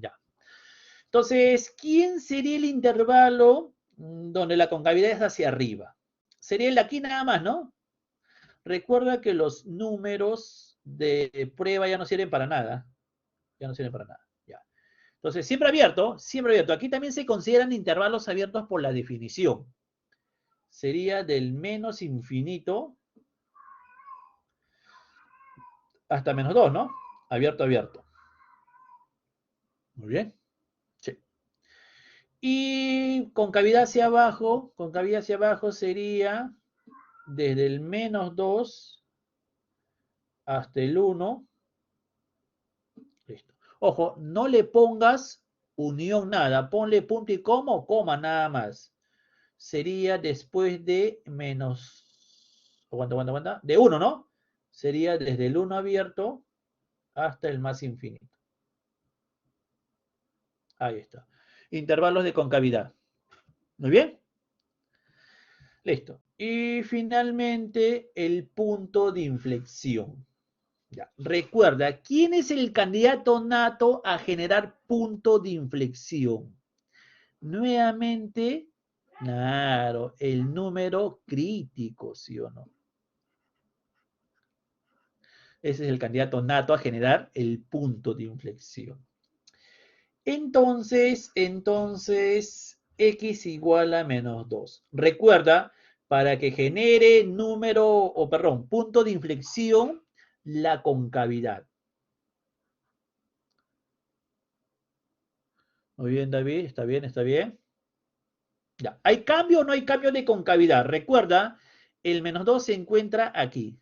Ya. Entonces, ¿quién sería el intervalo donde la concavidad es hacia arriba? Sería el de aquí nada más, ¿no? Recuerda que los números de prueba ya no sirven para nada. Ya no sirven para nada. Ya. Entonces, siempre abierto, siempre abierto. Aquí también se consideran intervalos abiertos por la definición. Sería del menos infinito hasta -2, ¿no? Abierto, abierto. Muy bien. Sí. Y concavidad hacia abajo sería desde el -2 hasta el 1. Listo. Ojo, no le pongas unión nada, ponle punto y coma o coma nada más. sería después de menos, aguanta, de 1, ¿no? Sería desde el 1 abierto hasta el más infinito. Ahí está. Intervalos de concavidad. Muy bien. Listo. Y finalmente el punto de inflexión. Ya. Recuerda, ¿quién es el candidato nato a generar punto de inflexión? Nuevamente, claro, el número crítico, ¿sí o no? Ese es el candidato nato a generar el punto de inflexión. Entonces, x igual a menos 2. Recuerda, para que genere punto de inflexión, la concavidad. Muy bien, David, está bien, está bien. Ya. ¿Hay cambio o no hay cambio de concavidad? Recuerda, el menos 2 se encuentra aquí.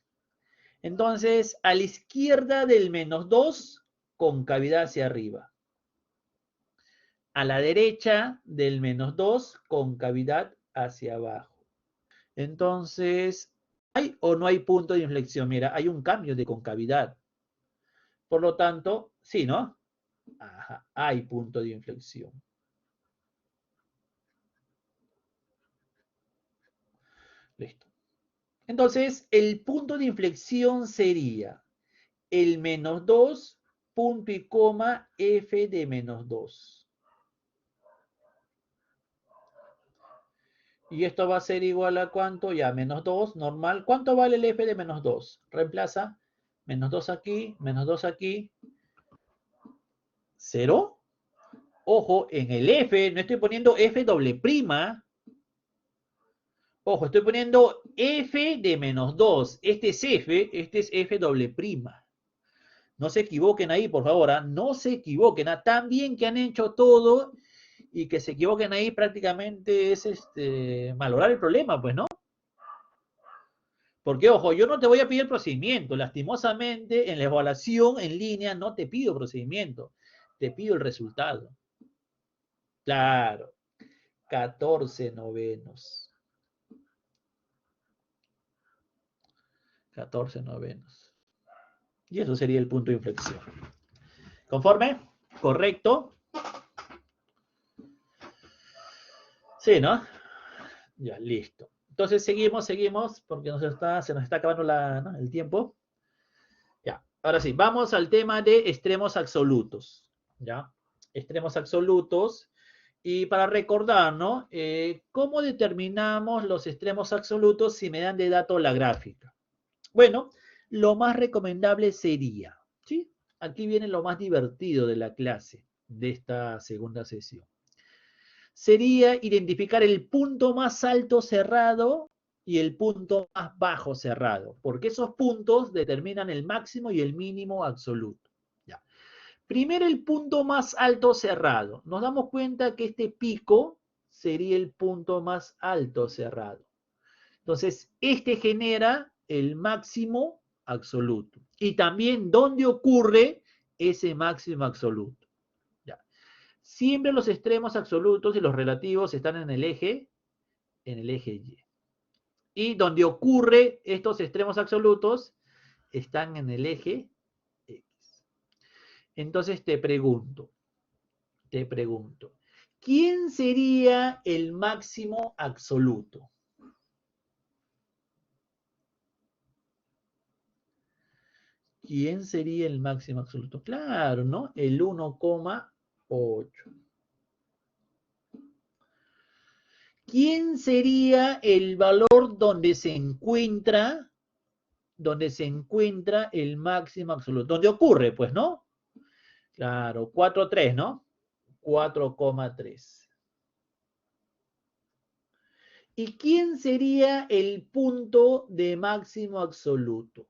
Entonces, a la izquierda del menos 2, concavidad hacia arriba. A la derecha del menos 2, concavidad hacia abajo. Entonces, ¿hay o no hay punto de inflexión? Mira, hay un cambio de concavidad. Por lo tanto, sí, ¿no? Ajá, hay punto de inflexión. Listo. Entonces, el punto de inflexión sería el menos 2, punto y coma, f de menos 2. Y esto va a ser igual a ¿cuánto? Ya, menos 2, normal. ¿Cuánto vale el f de menos 2? Reemplaza. Menos 2 aquí, menos 2 aquí. 0. Ojo, en el f no estoy poniendo f doble prima. Ojo, estoy poniendo f de menos 2. Este es f doble prima. No se equivoquen ahí, por favor. ¿Ah? No se equivoquen. ¿Ah? Tan bien que han hecho todo y que se equivoquen ahí prácticamente es valorar el problema, pues, ¿no? Porque, ojo, yo no te voy a pedir el procedimiento. Lastimosamente, en la evaluación en línea no te pido procedimiento. Te pido el resultado. Claro. 14 novenos. 14 novenos. Y eso sería el punto de inflexión. ¿Conforme? ¿Correcto? Sí, ¿no? Ya, listo. Entonces seguimos, porque se nos está acabando ¿no? el tiempo. Ya, ahora sí, vamos al tema de extremos absolutos. ¿Ya? Extremos absolutos. Y para recordar, ¿no? ¿Cómo determinamos los extremos absolutos si me dan de dato la gráfica? Bueno, lo más recomendable sería, ¿sí? Aquí viene lo más divertido de la clase, de esta segunda sesión. Sería identificar el punto más alto cerrado y el punto más bajo cerrado, porque esos puntos determinan el máximo y el mínimo absoluto. Ya. Primero el punto más alto cerrado. Nos damos cuenta que este pico sería el punto más alto cerrado. Entonces, este genera el máximo absoluto. Y también dónde ocurre ese máximo absoluto. Ya. Siempre los extremos absolutos y los relativos están en el eje Y. Y donde ocurre estos extremos absolutos están en el eje X. Entonces te pregunto, ¿quién sería el máximo absoluto? ¿Quién sería el máximo absoluto? Claro, ¿no? El 1,8. ¿Quién sería el valor donde se encuentra el máximo absoluto? ¿Dónde ocurre, pues, no? Claro, 4,3, ¿no? 4,3. ¿Y quién sería el punto de máximo absoluto?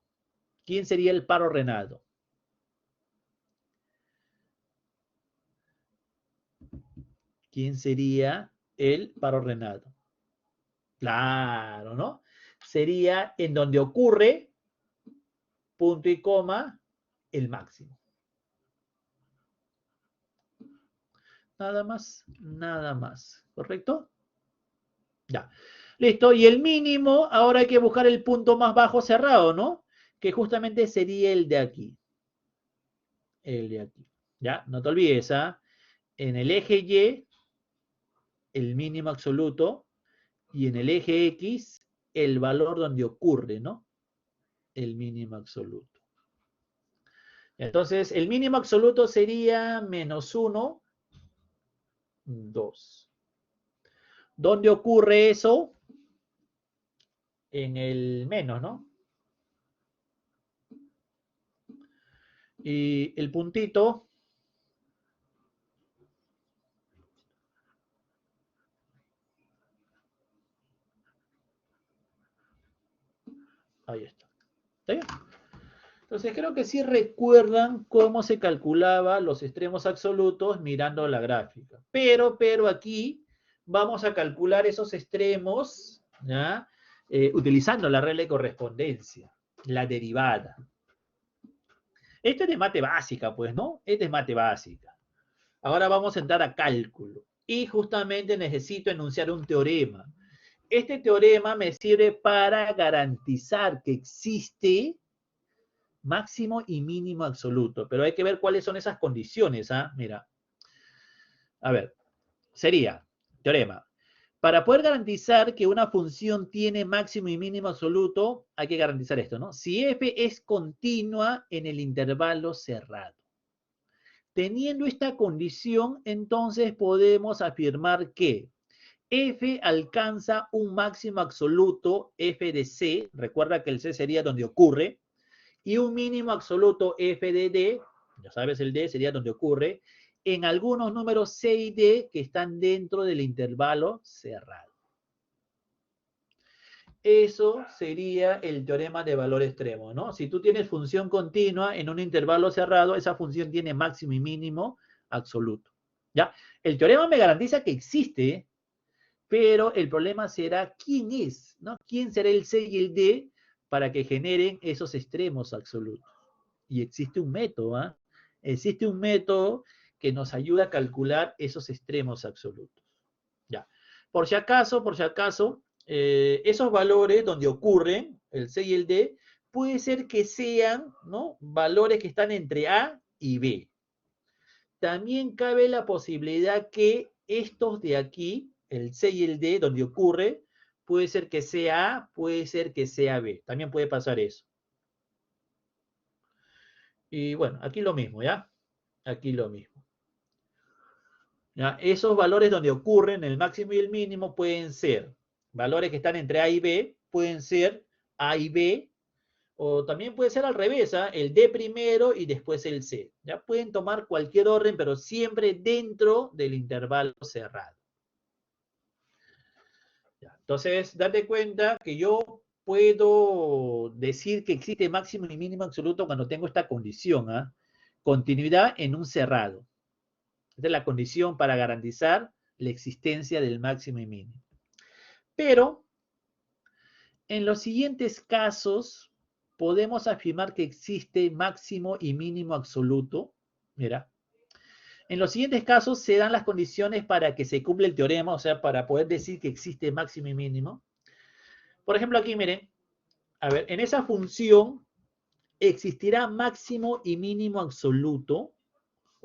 ¿Quién sería el paro renado? ¿Quién sería el paro renado? Claro, ¿no? Sería en donde ocurre, punto y coma, el máximo. Nada más, ¿correcto? Ya. Listo. Y el mínimo, ahora hay que buscar el punto más bajo cerrado, ¿no? Que justamente sería el de aquí. El de aquí. Ya, no te olvides, ¿ah? En el eje Y, el mínimo absoluto, y en el eje X, el valor donde ocurre, ¿no? El mínimo absoluto. Entonces, el mínimo absoluto sería menos 1, 2. ¿Dónde ocurre eso? En el menos, ¿no? Y el puntito, ahí está. ¿Está bien? Entonces creo que sí recuerdan cómo se calculaba los extremos absolutos mirando la gráfica. Pero aquí vamos a calcular esos extremos, ¿ya? Utilizando la regla de correspondencia, la derivada. Este es de mate básica, pues, ¿no? Este es mate básica. Ahora vamos a entrar a cálculo. Y justamente necesito enunciar un teorema. Este teorema me sirve para garantizar que existe máximo y mínimo absoluto. Pero hay que ver cuáles son esas condiciones, ¿ah? Mira. A ver, sería, teorema. Para poder garantizar que una función tiene máximo y mínimo absoluto, hay que garantizar esto, ¿no? Si f es continua en el intervalo cerrado. Teniendo esta condición, entonces podemos afirmar que f alcanza un máximo absoluto, f de c, recuerda que el c sería donde ocurre, y un mínimo absoluto f de d, ya sabes el d sería donde ocurre, en algunos números c y d que están dentro del intervalo cerrado. Eso sería el teorema de valor extremo, ¿no? Si tú tienes función continua en un intervalo cerrado, esa función tiene máximo y mínimo absoluto, ¿ya? El teorema me garantiza que existe, pero el problema será quién es, ¿no? ¿Quién será el C y el D para que generen esos extremos absolutos? Y existe un método, ¿ah? Existe un método que nos ayuda a calcular esos extremos absolutos. Ya. Por si acaso, esos valores donde ocurren el C y el D, puede ser que sean, ¿no?, valores que están entre A y B. También cabe la posibilidad que estos de aquí, el C y el D, donde ocurre, puede ser que sea A, puede ser que sea B. También puede pasar eso. Y bueno, aquí lo mismo, ¿ya? Aquí lo mismo. ¿Ya? Esos valores donde ocurren el máximo y el mínimo pueden ser valores que están entre A y B, pueden ser A y B, o también puede ser al revés, ¿eh? El D primero y después el C. Ya pueden tomar cualquier orden, pero siempre dentro del intervalo cerrado. Ya. Entonces, date cuenta que yo puedo decir que existe máximo y mínimo absoluto cuando tengo esta condición, ¿eh? Continuidad en un cerrado. Esta es la condición para garantizar la existencia del máximo y mínimo. Pero, en los siguientes casos, podemos afirmar que existe máximo y mínimo absoluto. Mira, en los siguientes casos se dan las condiciones para que se cumpla el teorema, o sea, para poder decir que existe máximo y mínimo. Por ejemplo, aquí, miren, a ver, en esa función existirá máximo y mínimo absoluto,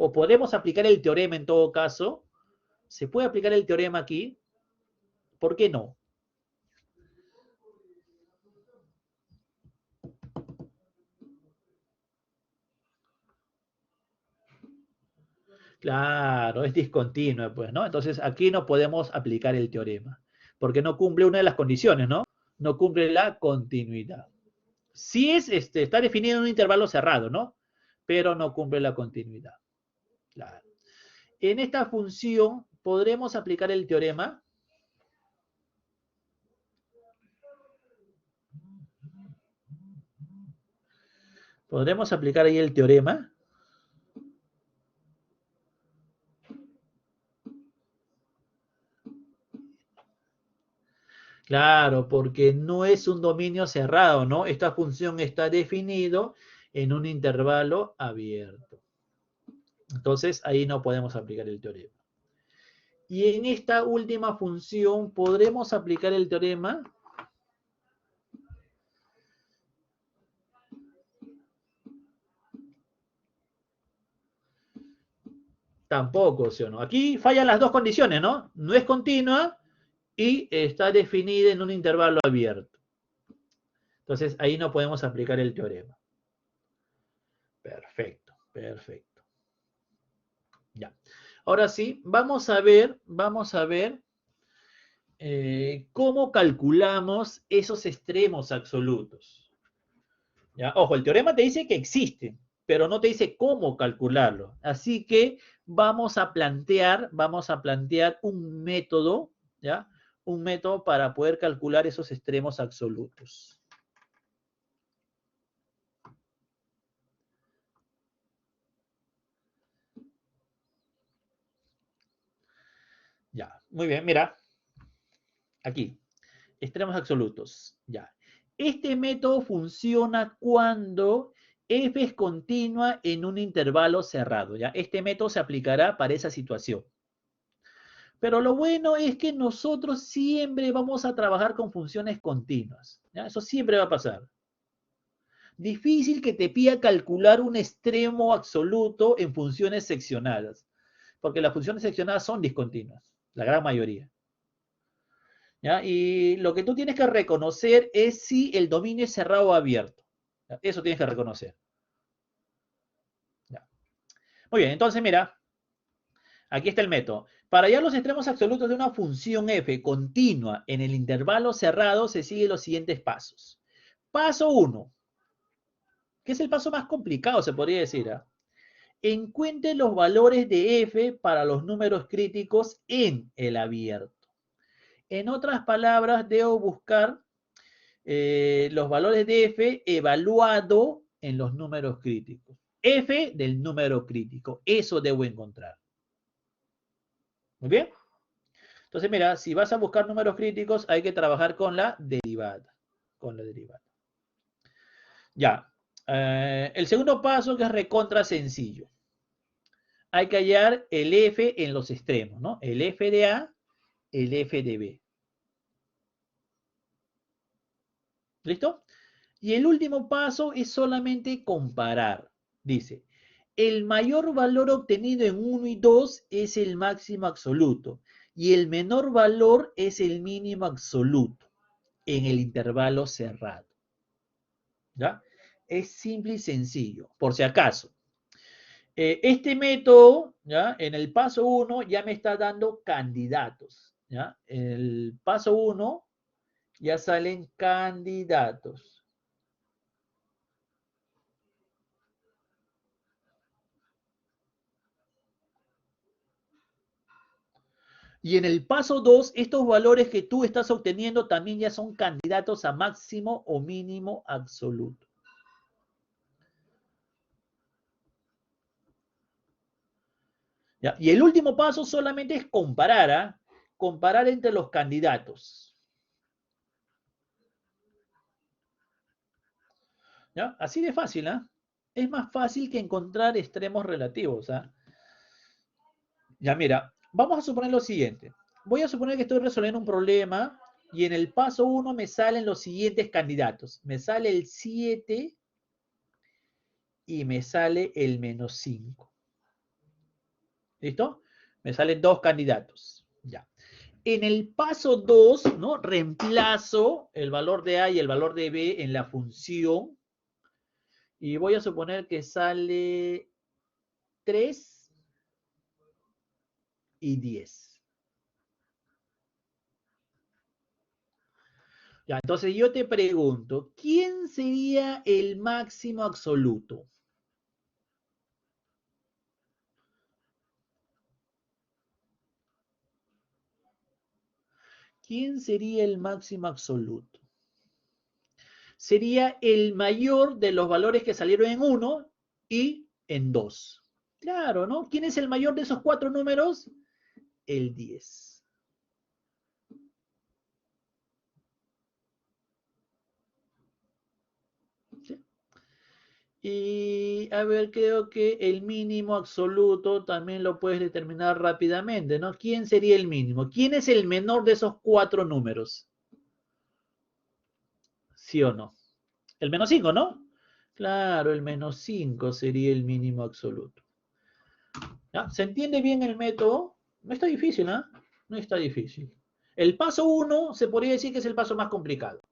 o podemos aplicar el teorema en todo caso. ¿Se puede aplicar el teorema aquí? ¿Por qué no? Claro, es discontinua, pues, ¿no? Entonces aquí no podemos aplicar el teorema, porque no cumple una de las condiciones, ¿no? No cumple la continuidad. Sí está definido en un intervalo cerrado, ¿no? Pero no cumple la continuidad. Claro. En esta función, ¿podremos aplicar el teorema? ¿Podremos aplicar ahí el teorema? Claro, porque no es un dominio cerrado, ¿no? Esta función está definido en un intervalo abierto. Entonces, ahí no podemos aplicar el teorema. Y en esta última función, ¿podremos aplicar el teorema? Tampoco, ¿sí o no? Aquí fallan las dos condiciones, ¿no? No es continua y está definida en un intervalo abierto. Entonces, ahí no podemos aplicar el teorema. Perfecto, perfecto. Ya. Ahora sí, vamos a ver cómo calculamos esos extremos absolutos. ¿Ya? Ojo, el teorema te dice que existen, pero no te dice cómo calcularlo. Así que vamos a plantear un método, ¿ya? Un método para poder calcular esos extremos absolutos. Ya, muy bien, mira, aquí, extremos absolutos, ya. Este método funciona cuando f es continua en un intervalo cerrado, ¿ya? Este método se aplicará para esa situación. Pero lo bueno es que nosotros siempre vamos a trabajar con funciones continuas, ¿ya? Eso siempre va a pasar. Difícil que te pida calcular un extremo absoluto en funciones seccionadas, porque las funciones seccionadas son discontinuas, la gran mayoría. ¿Ya? Y lo que tú tienes que reconocer es si el dominio es cerrado o abierto. ¿Ya? Eso tienes que reconocer. ¿Ya? Muy bien, entonces mira, aquí está el método. Para hallar los extremos absolutos de una función f continua en el intervalo cerrado, se siguen los siguientes pasos. Paso 1, que es el paso más complicado, se podría decir. ¿Eh? Encuentre los valores de f para los números críticos en el abierto. En otras palabras, debo buscar los valores de f evaluado en los números críticos. F del número crítico. Eso debo encontrar. Muy bien. Entonces, mira, si vas a buscar números críticos, hay que trabajar con la derivada. Con la derivada. Ya. El segundo paso, que es recontra sencillo. Hay que hallar el f en los extremos, ¿no? El f de A, el f de B. ¿Listo? Y el último paso es solamente comparar. Dice, el mayor valor obtenido en 1 y 2 es el máximo absoluto y el menor valor es el mínimo absoluto en el intervalo cerrado. ¿Ya? Es simple y sencillo, por si acaso. Este método, ¿ya? En el paso 1 ya me está dando candidatos. ¿Ya? En el paso 1 ya salen candidatos. Y en el paso 2, estos valores que tú estás obteniendo también ya son candidatos a máximo o mínimo absoluto. ¿Ya? Y el último paso solamente es comparar, ¿eh? Comparar entre los candidatos. ¿Ya? Así de fácil, ¿eh? Es más fácil que encontrar extremos relativos. ¿Eh? Ya, mira, vamos a suponer lo siguiente. Voy a suponer que estoy resolviendo un problema y en el paso 1 me salen los siguientes candidatos. Me sale el 7 y me sale el -5. ¿Listo? Me salen dos candidatos. Ya. En el paso 2, ¿no? Reemplazo el valor de A y el valor de B en la función. Y voy a suponer que sale 3 y 10. Ya, entonces yo te pregunto, ¿quién sería el máximo absoluto? ¿Quién sería el máximo absoluto? Sería el mayor de los valores que salieron en 1 y en 2. Claro, ¿no? ¿Quién es el mayor de esos cuatro números? El 10. ¿Sí? Y a ver, creo que el mínimo absoluto también lo puedes determinar rápidamente, ¿no? ¿Quién sería el mínimo? ¿Quién es el menor de esos 4 números? ¿Sí o no? El menos 5, ¿no? Claro, el menos 5 sería el mínimo absoluto. ¿Ya? ¿Se entiende bien el método? No está difícil, ¿no? No está difícil. El paso 1 se podría decir que es el paso más complicado.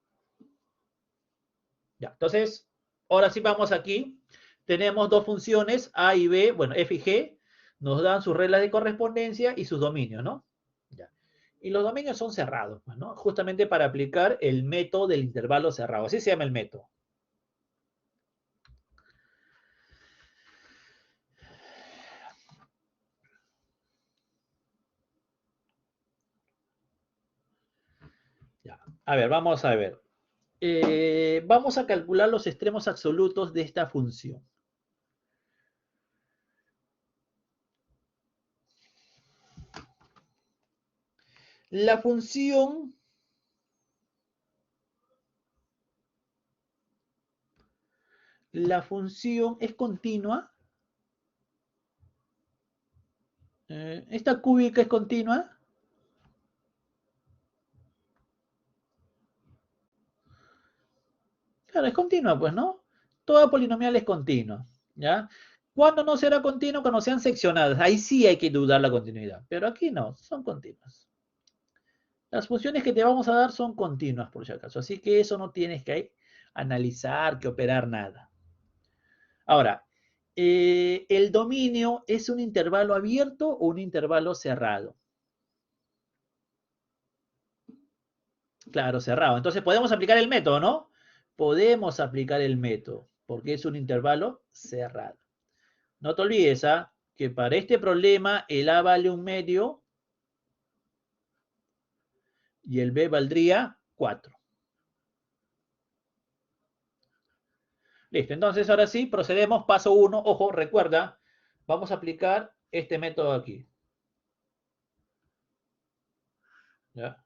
Ya, entonces, ahora sí vamos aquí. Tenemos dos funciones, A y B, bueno, F y G, nos dan sus reglas de correspondencia y sus dominios, ¿no? Ya. Y los dominios son cerrados, pues, ¿no? Justamente para aplicar el método del intervalo cerrado. Así se llama el método. Ya. A ver, vamos a ver. Vamos a calcular los extremos absolutos de esta función. La función es continua. Esta cúbica es continua. Claro, es continua, pues, ¿no? Toda polinomial es continua, ¿ya? ¿Cuándo no será continua? Cuando sean seccionadas. Ahí sí hay que dudar la continuidad, pero aquí no, son continuas. Las funciones que te vamos a dar son continuas, por si acaso. Así que eso no tienes que analizar, que operar nada. Ahora, ¿el dominio es un intervalo abierto o un intervalo cerrado? Claro, cerrado. Entonces podemos aplicar el método, ¿no? Podemos aplicar el método, porque es un intervalo cerrado. No te olvides, ¿ah? Que para este problema el A vale 1/2 y el B valdría 4. Listo, entonces ahora sí, procedemos, paso 1. Ojo, recuerda, vamos a aplicar este método aquí. ¿Ya?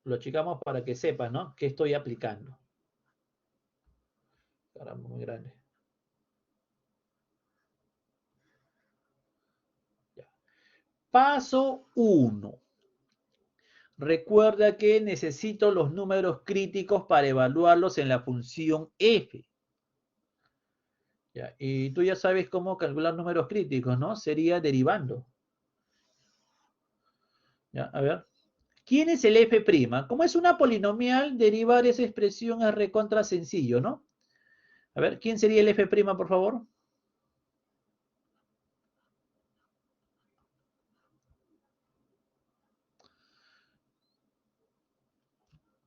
Lo achicamos para que sepas, ¿no? ¿Qué estoy aplicando? Caramba, muy grande. Ya. Paso 1. Recuerda que necesito los números críticos para evaluarlos en la función f. Ya, y tú ya sabes cómo calcular números críticos, ¿no? Sería derivando. Ya, a ver. ¿Quién es el f'? Como es una polinomial, derivar esa expresión es recontra sencillo, ¿no? A ver, ¿quién sería el f', por favor?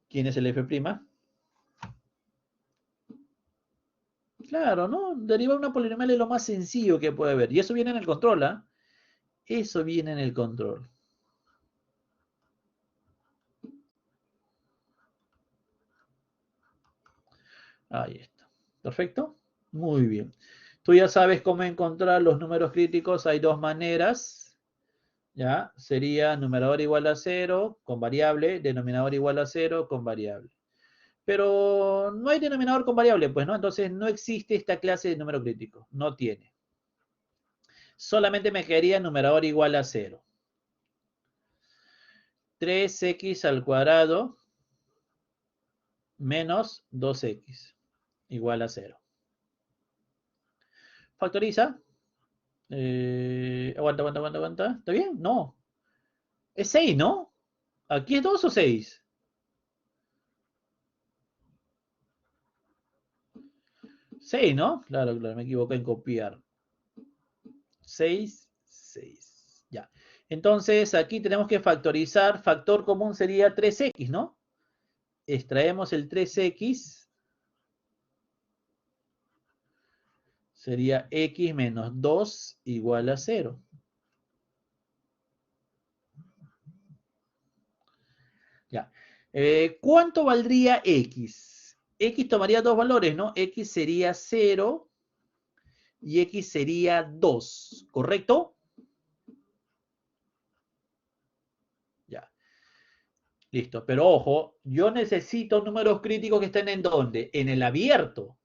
¿Quién es el f'? Claro, ¿no? Derivar una polinomial es lo más sencillo que puede haber. Y eso viene en el control, ¿ah? Eso viene en el control. Ahí está. ¿Perfecto? Muy bien. Tú ya sabes cómo encontrar los números críticos. Hay dos maneras. ¿Ya? Sería numerador igual a 0 con variable, denominador igual a 0 con variable. Pero no hay denominador con variable, pues, ¿no? Entonces no existe esta clase de número crítico. No tiene. Solamente me quedaría numerador igual a 0. 3x al cuadrado menos 2x igual a 0. Factoriza. Aguanta. ¿Está bien? No. Es 6, ¿no? ¿Aquí es 2 o 6? 6, ¿no? Claro, me equivoqué en copiar. 6, 6. Ya. Entonces, aquí tenemos que factorizar. Factor común sería 3x, ¿no? Extraemos el 3x. Sería x menos 2 igual a 0. Ya. ¿Cuánto valdría x? X tomaría dos valores, ¿no? X sería 0 y x sería 2, ¿correcto? Ya. Listo. Pero ojo, yo necesito números críticos que estén ¿en dónde? En el abierto.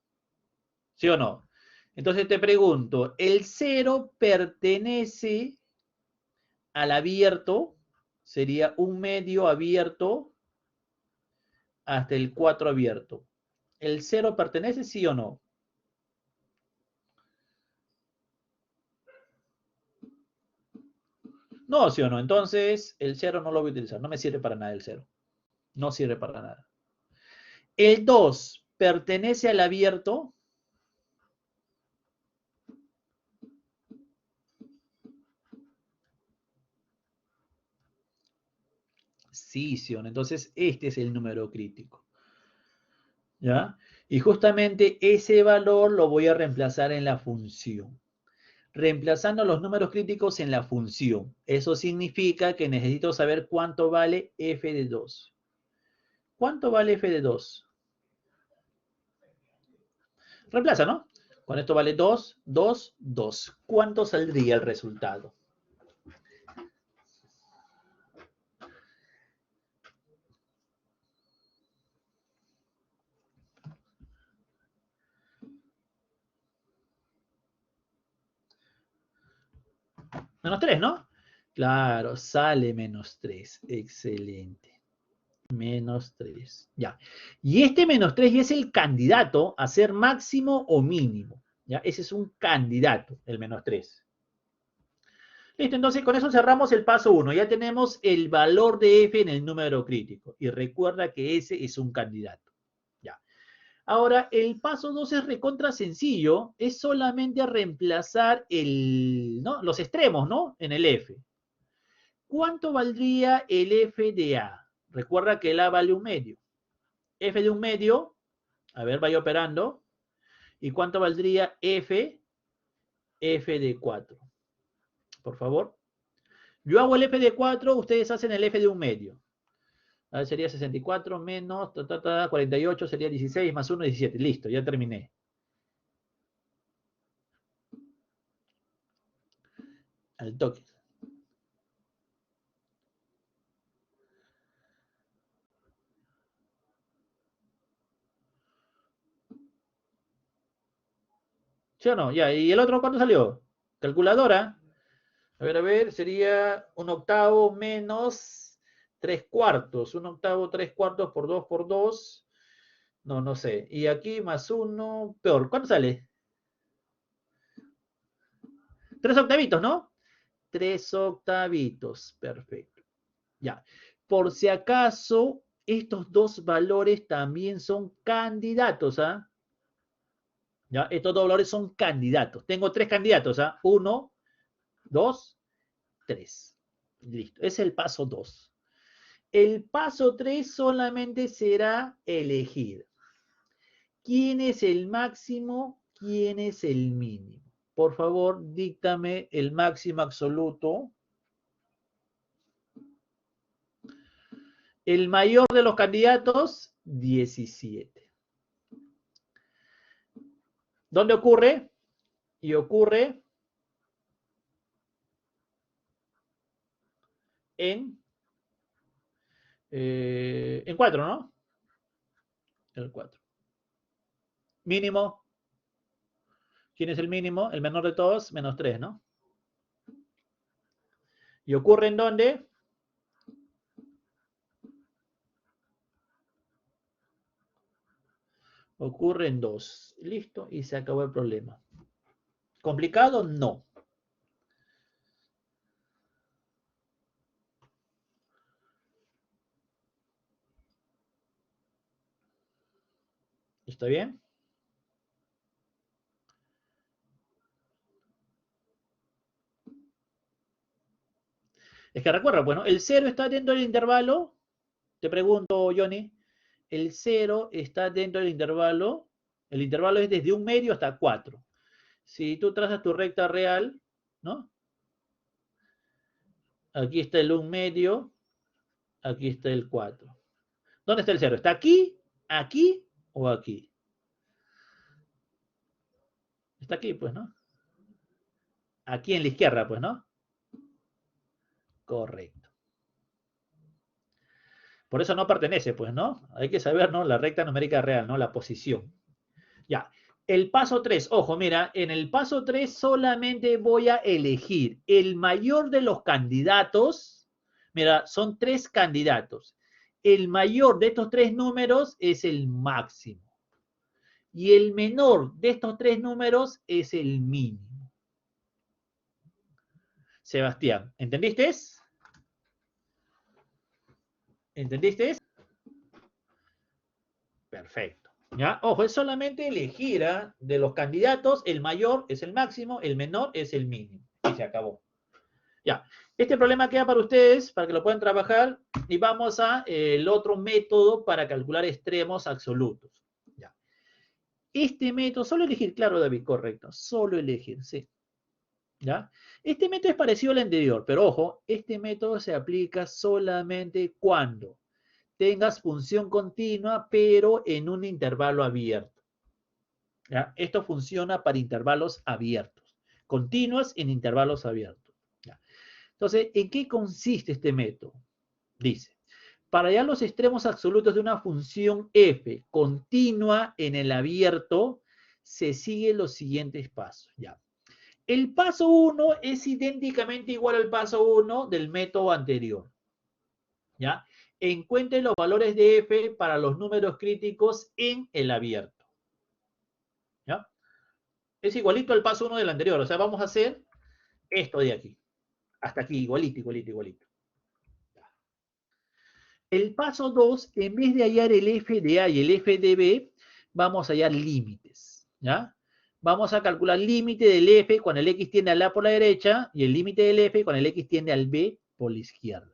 ¿Sí o no? Entonces te pregunto, ¿el 0 pertenece al abierto? Sería un medio abierto hasta el 4 abierto. ¿El 0 pertenece, sí o no? No, sí o no. Entonces, el 0 no lo voy a utilizar. No me sirve para nada el 0. No sirve para nada. ¿El 2 pertenece al abierto? Sí, sí o no. Entonces, este es el número crítico. ¿Ya? Y justamente ese valor lo voy a reemplazar en la función. Reemplazando los números críticos en la función. Eso significa que necesito saber cuánto vale f de 2. ¿Cuánto vale f de 2? Reemplaza, ¿no? Con esto vale 2, 2, 2. ¿Cuánto saldría el resultado? Menos 3, ¿no? Claro, sale menos 3. Excelente. Menos 3. Ya. Y este menos 3 ya es el candidato a ser máximo o mínimo. ¿Ya? Ese es un candidato, el menos 3. Listo, entonces con eso cerramos el paso 1. Ya tenemos el valor de f en el número crítico. Y recuerda que ese es un candidato. Ya. Ahora, el paso 2 es recontra sencillo. Es solamente reemplazar ¿no? Los extremos, ¿no? En el f. ¿Cuánto valdría el f de a? Recuerda que el a vale un medio. F de un medio, a ver, vaya operando. ¿Y cuánto valdría f? F de 4. Por favor. Yo hago el f de 4, ustedes hacen el f de un medio. A ver, sería 64 menos 48, sería 16 más 1, 17. Listo, ya terminé. Al toque. ¿Sí o no? Ya, ¿y el otro cuánto salió? Calculadora. A ver, sería un octavo menos 3 cuartos. Un octavo, 3 cuartos por 2 por 2. No, no sé. Y aquí más 1, peor. ¿Cuánto sale? 3 octavitos, ¿no? 3 octavitos. Perfecto. Ya. Por si acaso, estos dos valores también son candidatos, ¿ah? ¿Ya? Estos dos valores son candidatos. Tengo 3 candidatos, ¿ah? 1, 2, 3. Listo. Es el paso 2. El paso 3 solamente será elegir quién es el máximo, quién es el mínimo. Por favor, díctame el máximo absoluto. El mayor de los candidatos, 17. ¿Dónde ocurre? Y ocurre en 4, ¿no? El 4. Mínimo. ¿Quién es el mínimo? El menor de todos, menos 3, ¿no? ¿Y ocurre en dónde? Ocurre en 2. Listo, y se acabó el problema. ¿Complicado? No. ¿Está bien? Es que recuerda, bueno, el 0 está dentro del intervalo. Te pregunto, Johnny. El 0 está dentro del intervalo. El intervalo es desde un medio hasta 4. Si tú trazas tu recta real, ¿no? Aquí está el 1 medio, aquí está el 4. ¿Dónde está el 0? ¿Está aquí, aquí o aquí? Está aquí, pues, ¿no? Aquí en la izquierda, pues, ¿no? Correcto. Por eso no pertenece, pues, ¿no? Hay que saber, ¿no? La recta numérica real, ¿no? La posición. Ya. El paso 3, ojo, mira, en el paso 3 solamente voy a elegir el mayor de los candidatos. Mira, son 3 candidatos. El mayor de estos 3 números es el máximo. Y el menor de estos 3 números es el mínimo. Sebastián, ¿entendiste? ¿Entendiste? Perfecto. ¿Ya? Ojo, es solamente elegir de los candidatos, el mayor es el máximo, el menor es el mínimo. Y se acabó. Ya. Este problema queda para ustedes, para que lo puedan trabajar, y vamos a el otro método para calcular extremos absolutos. Ya. Este método, solo elegir, claro, David, correcto, solo elegir, sí. ¿Ya? Este método es parecido al anterior, pero ojo, este método se aplica solamente cuando tengas función continua, pero en un intervalo abierto. ¿Ya? Esto funciona para intervalos abiertos, continuos en intervalos abiertos. ¿Ya? Entonces, ¿en qué consiste este método? Dice, para hallar los extremos absolutos de una función f continua en el abierto, se siguen los siguientes pasos. ¿Ya? El paso 1 es idénticamente igual al paso 1 del método anterior. ¿Ya? Encuentre los valores de f para los números críticos en el abierto. ¿Ya? Es igualito al paso 1 del anterior. O sea, vamos a hacer esto de aquí. Hasta aquí, igualito, igualito, igualito. El paso 2, en vez de hallar el f de A y el f de B, vamos a hallar límites. ¿Ya? Vamos a calcular el límite del f cuando el x tiende al A por la derecha y el límite del f cuando el x tiende al B por la izquierda.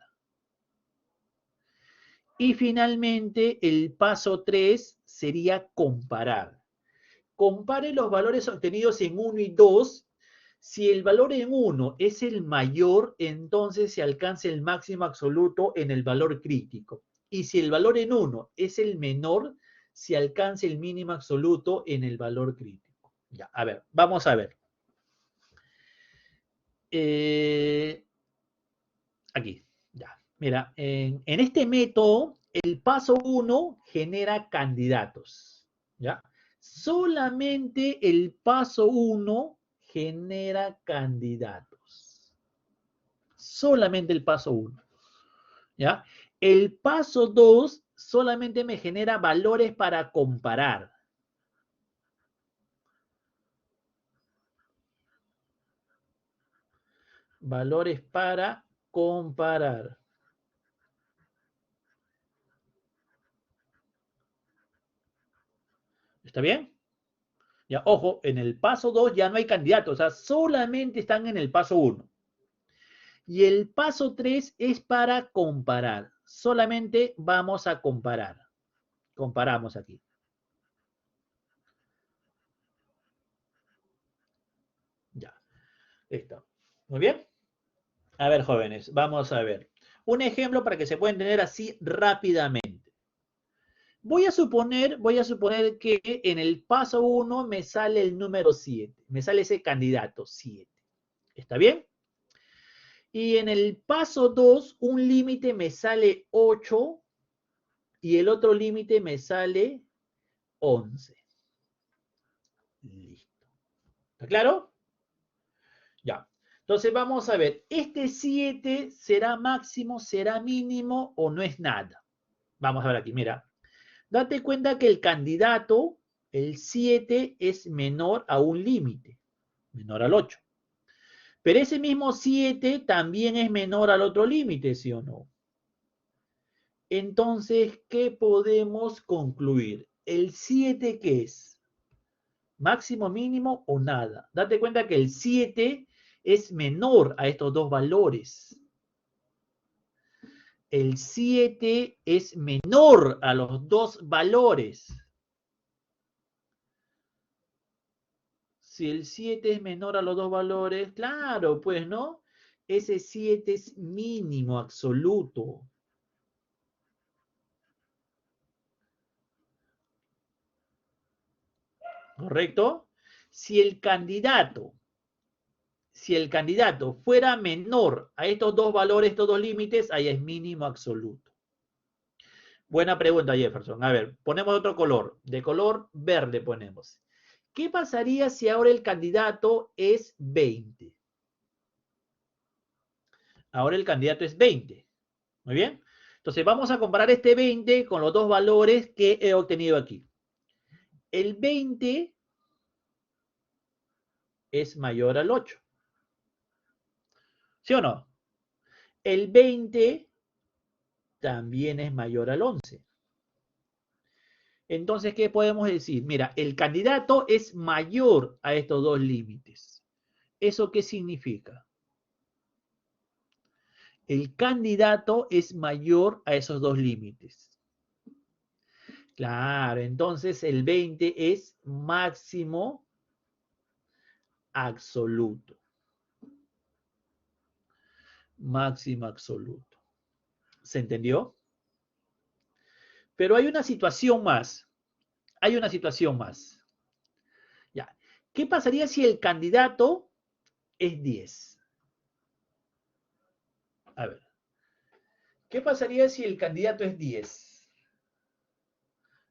Y finalmente, el paso 3 sería comparar. Compare los valores obtenidos en 1 y 2. Si el valor en 1 es el mayor, entonces se alcanza el máximo absoluto en el valor crítico. Y si el valor en 1 es el menor, se alcanza el mínimo absoluto en el valor crítico. Ya, a ver, vamos a ver. Aquí, ya. Mira, en este método, el paso 1 genera candidatos. ¿Ya? Solamente el paso 1 genera candidatos. Solamente el paso 1. ¿Ya? El paso 2 solamente me genera valores para comparar. Valores para comparar. ¿Está bien? Ya, ojo, en el paso 2 ya no hay candidatos, o sea, solamente están en el paso 1. Y el paso 3 es para comparar. Solamente vamos a comparar. Comparamos aquí. Ya. Listo. Muy bien. A ver, jóvenes, vamos a ver. Un ejemplo para que se pueda entender así rápidamente. Voy a suponer que en el paso 1 me sale el número 7. Me sale ese candidato 7. ¿Está bien? Y en el paso 2, un límite me sale 8 y el otro límite me sale 11. Listo. ¿Está claro? Ya. Entonces vamos a ver, ¿este 7 será máximo, será mínimo o no es nada? Vamos a ver aquí, mira. Date cuenta que el candidato, el 7, es menor a un límite, menor al 8. Pero ese mismo 7 también es menor al otro límite, ¿sí o no? Entonces, ¿qué podemos concluir? ¿El 7 qué es? ¿Máximo, mínimo o nada? Date cuenta que el 7 es menor a estos dos valores. El 7 es menor a los dos valores. Si el 7 es menor a los dos valores, claro, pues, ¿no? Ese 7 es mínimo absoluto. ¿Correcto? Si el candidato fuera menor a estos dos valores, estos dos límites, ahí es mínimo absoluto. Buena pregunta, Jefferson. A ver, ponemos otro color. De color verde ponemos. ¿Qué pasaría si ahora el candidato es 20? Ahora el candidato es 20. Muy bien. Entonces vamos a comparar este 20 con los dos valores que he obtenido aquí. El 20 es mayor al 8. ¿Sí o no? El 20 también es mayor al 11. Entonces, ¿qué podemos decir? Mira, el candidato es mayor a estos dos límites. ¿Eso qué significa? El candidato es mayor a esos dos límites. Claro, entonces el 20 es máximo absoluto. Máximo absoluto. ¿Se entendió? Pero hay una situación más. Hay una situación más. Ya. ¿Qué pasaría si el candidato es 10? A ver. ¿Qué pasaría si el candidato es 10?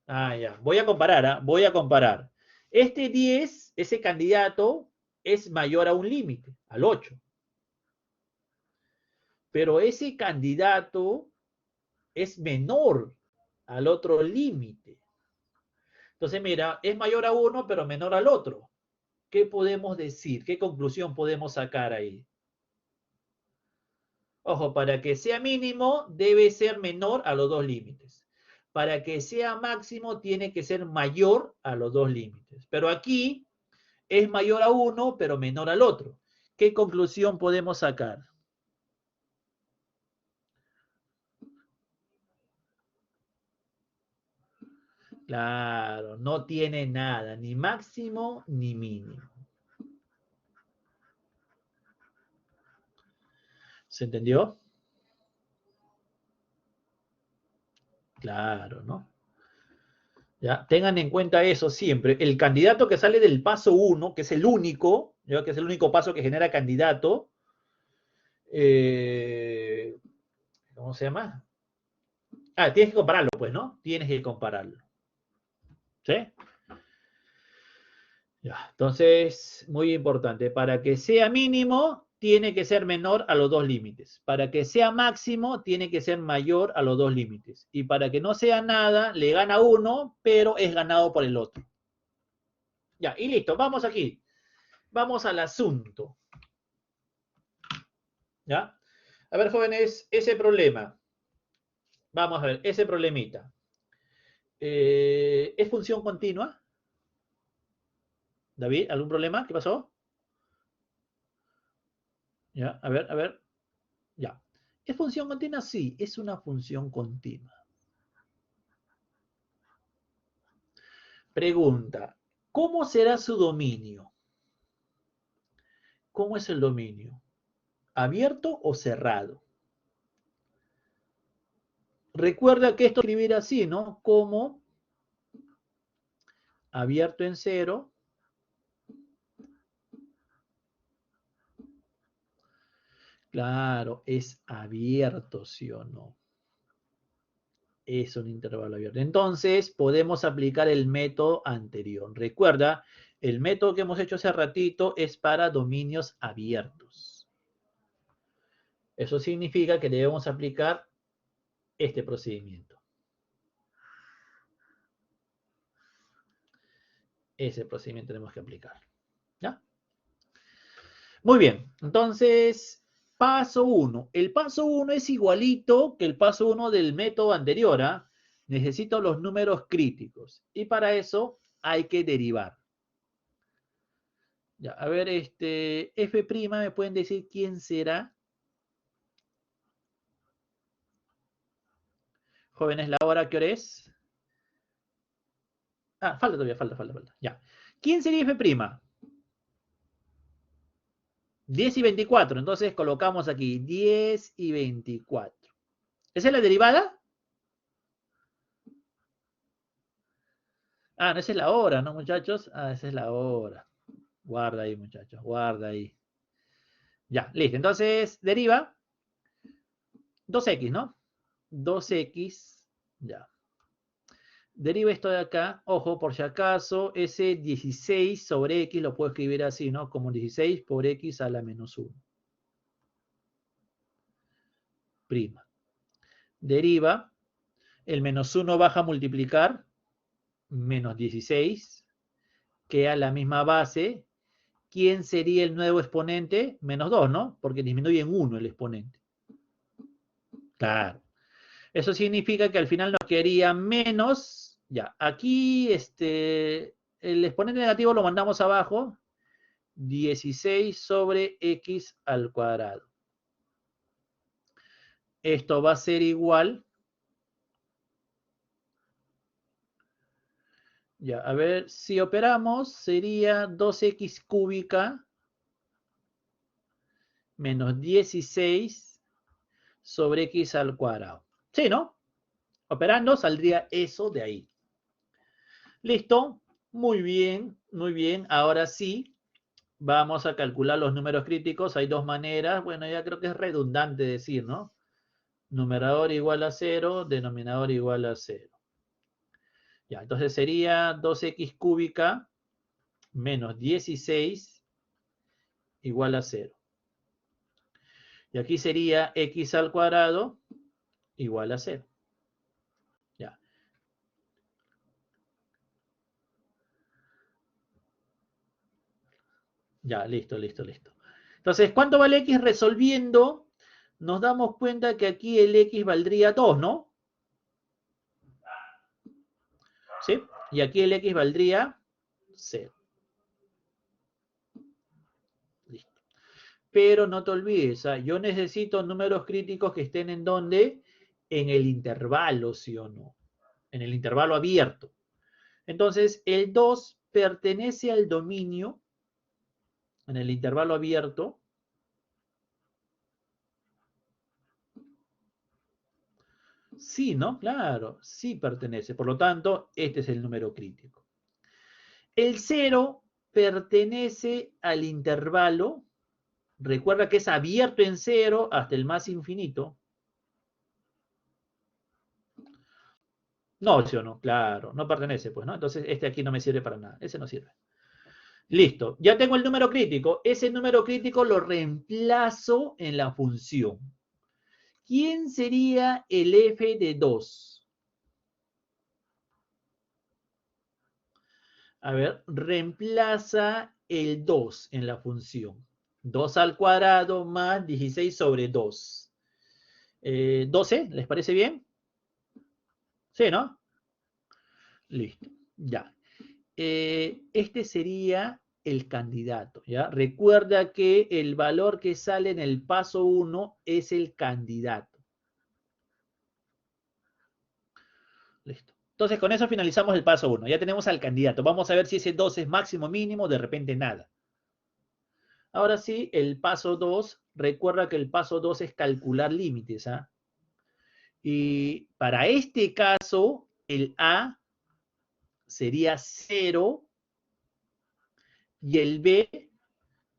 Ah, ya. Voy a comparar, ¿ah? Voy a comparar. Este 10, ese candidato, es mayor a un límite, al 8. Pero ese candidato es menor al otro límite. Entonces, mira, es mayor a uno, pero menor al otro. ¿Qué podemos decir? ¿Qué conclusión podemos sacar ahí? Ojo, para que sea mínimo, debe ser menor a los dos límites. Para que sea máximo, tiene que ser mayor a los dos límites. Pero aquí es mayor a uno, pero menor al otro. ¿Qué conclusión podemos sacar? Claro, no tiene nada, ni máximo ni mínimo. ¿Se entendió? Claro, ¿no? ¿Ya? Tengan en cuenta eso siempre. El candidato que sale del paso 1, que es el único, ¿ya? Que es el único paso que genera candidato, eh, ¿cómo se llama? Ah, tienes que compararlo, pues, ¿no? Tienes que compararlo. ¿Sí? Ya. Entonces, muy importante. Para que sea mínimo, tiene que ser menor a los dos límites. Para que sea máximo, tiene que ser mayor a los dos límites. Y para que no sea nada, le gana uno, pero es ganado por el otro. Ya, y listo. Vamos aquí. Vamos al asunto. ¿Ya? A ver, jóvenes, ese problema. Vamos a ver, ese problemita. ¿Es función continua? David, ¿algún problema? ¿Qué pasó? Ya, a ver, a ver. Ya. ¿Es función continua? Sí, es una función continua. Pregunta, ¿cómo será su dominio? ¿Cómo es el dominio? ¿Abierto o cerrado? Recuerda que esto escribir así, ¿no? Como abierto en cero. Claro, es abierto, ¿sí o no? Es un intervalo abierto. Entonces, podemos aplicar el método anterior. Recuerda, el método que hemos hecho hace ratito es para dominios abiertos. Eso significa que debemos aplicar este procedimiento. Ese procedimiento tenemos que aplicar. ¿Ya? Muy bien. Entonces, paso 1. El paso 1 es igualito que el paso 1 del método anterior. ¿Ah? Necesito los números críticos. Y para eso hay que derivar. Ya, a ver, F', ¿me pueden decir quién será? Jóvenes, ¿la hora qué hora es? Ah, falta todavía, falta. Ya. ¿Quién sería F'? 10 y 24. Entonces colocamos aquí 10 y 24. ¿Esa es la derivada? Ah, no, esa es la hora, ¿no, muchachos? Ah, esa es la hora. Guarda ahí, muchachos, guarda ahí. Ya, listo. Entonces, deriva 2x, ¿no? 2x, ya. Deriva esto de acá. Ojo, por si acaso, ese 16 sobre x lo puedo escribir así, ¿no? Como 16 por x a la menos 1. Prima. Deriva. El menos 1 baja a multiplicar. Menos 16. Queda la misma base. ¿Quién sería el nuevo exponente? Menos 2, ¿no? Porque disminuye en 1 el exponente. Claro. Eso significa que al final nos quedaría menos. Ya, aquí el exponente negativo lo mandamos abajo. 16 sobre x al cuadrado. Esto va a ser igual. Ya, a ver, si operamos, sería 2x cúbica menos 16 sobre x al cuadrado. Sí, ¿no? Operando saldría eso de ahí. ¿Listo? Muy bien, muy bien. Ahora sí, vamos a calcular los números críticos. Hay dos maneras. Bueno, ya creo que es redundante decir, ¿no? Numerador igual a 0, denominador igual a 0. Ya, entonces sería 2x cúbica menos 16 igual a 0. Y aquí sería x al cuadrado igual a 0. Ya. Ya, listo, listo, listo. Entonces, ¿cuánto vale x resolviendo? Nos damos cuenta que aquí el x valdría 2, ¿no? ¿Sí? Y aquí el x valdría 0. Listo. Pero no te olvides, yo necesito números críticos que estén en ¿dónde? En el intervalo, ¿sí o no? En el intervalo abierto. Entonces, el 2 pertenece al dominio en el intervalo abierto. Sí, ¿no? Claro, sí pertenece. Por lo tanto, este es el número crítico. El 0 pertenece al intervalo. Recuerda que es abierto en 0 hasta el más infinito. No, ¿sí o no? Claro, no pertenece, pues, ¿no? Entonces, este aquí no me sirve para nada. Ese no sirve. Listo. Ya tengo el número crítico. Ese número crítico lo reemplazo en la función. ¿Quién sería el f de 2? A ver, reemplaza el 2 en la función. 2 al cuadrado más 16 sobre 2. 12, ¿les parece bien? Sí, ¿no? Listo, ya. Este sería el candidato, ¿ya? Recuerda que el valor que sale en el paso 1 es el candidato. Listo. Entonces, con eso finalizamos el paso 1. Ya tenemos al candidato. Vamos a ver si ese 2 es máximo, mínimo, de repente nada. Ahora sí, el paso 2. Recuerda que el paso 2 es calcular límites, ¿ah? Y para este caso, el A sería 0 y el B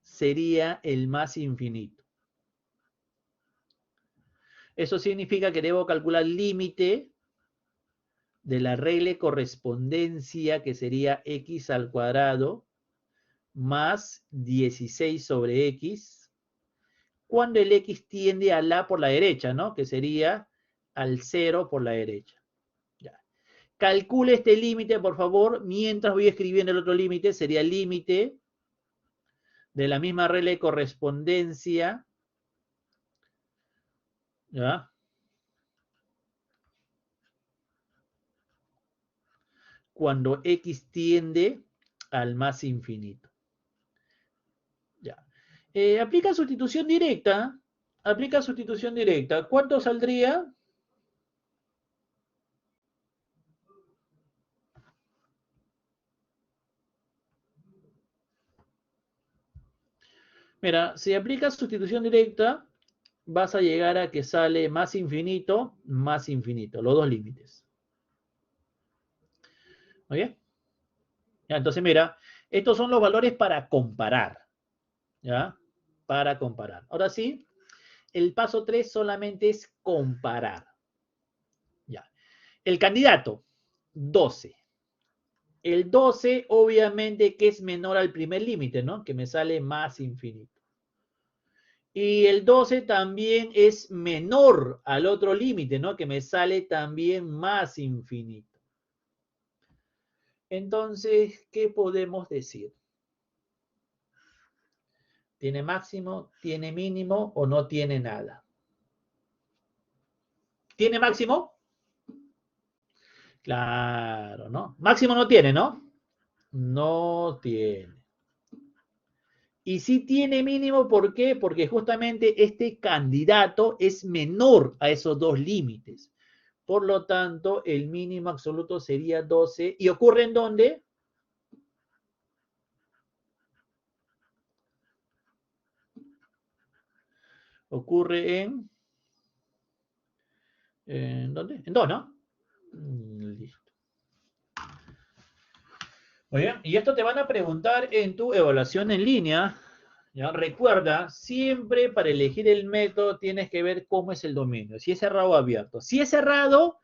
sería el más infinito. Eso significa que debo calcular el límite de la regla de correspondencia, que sería x al cuadrado más 16 sobre x, cuando el x tiende al a por la derecha, ¿no? Que sería al 0 por la derecha. Ya. Calcule este límite, por favor, mientras voy escribiendo el otro límite. Sería el límite de la misma regla de correspondencia, ¿ya? Cuando x tiende al más infinito. Ya. Aplica sustitución directa. Aplica sustitución directa. ¿Cuánto saldría? Mira, si aplicas sustitución directa, vas a llegar a que sale más infinito, los dos límites. ¿Muy bien? Ya, entonces, mira, estos son los valores para comparar. ¿Ya? Para comparar. Ahora sí, el paso 3 solamente es comparar. Ya. El candidato. 12. El 12, obviamente, que es menor al primer límite, ¿no? Que me sale más infinito. Y el 12 también es menor al otro límite, ¿no? Que me sale también más infinito. Entonces, ¿qué podemos decir? ¿Tiene máximo, tiene mínimo o no tiene nada? ¿Tiene máximo? Claro, ¿no? Máximo no tiene, ¿no? No tiene. Y sí tiene mínimo, ¿por qué? Porque justamente este candidato es menor a esos dos límites. Por lo tanto, el mínimo absoluto sería 12. ¿Y ocurre en dónde? Ocurre ¿en dónde? En 2, ¿no? Listo. Muy bien, y esto te van a preguntar en tu evaluación en línea. ¿Ya? Recuerda, siempre para elegir el método tienes que ver cómo es el dominio, si es cerrado o abierto. Si es cerrado,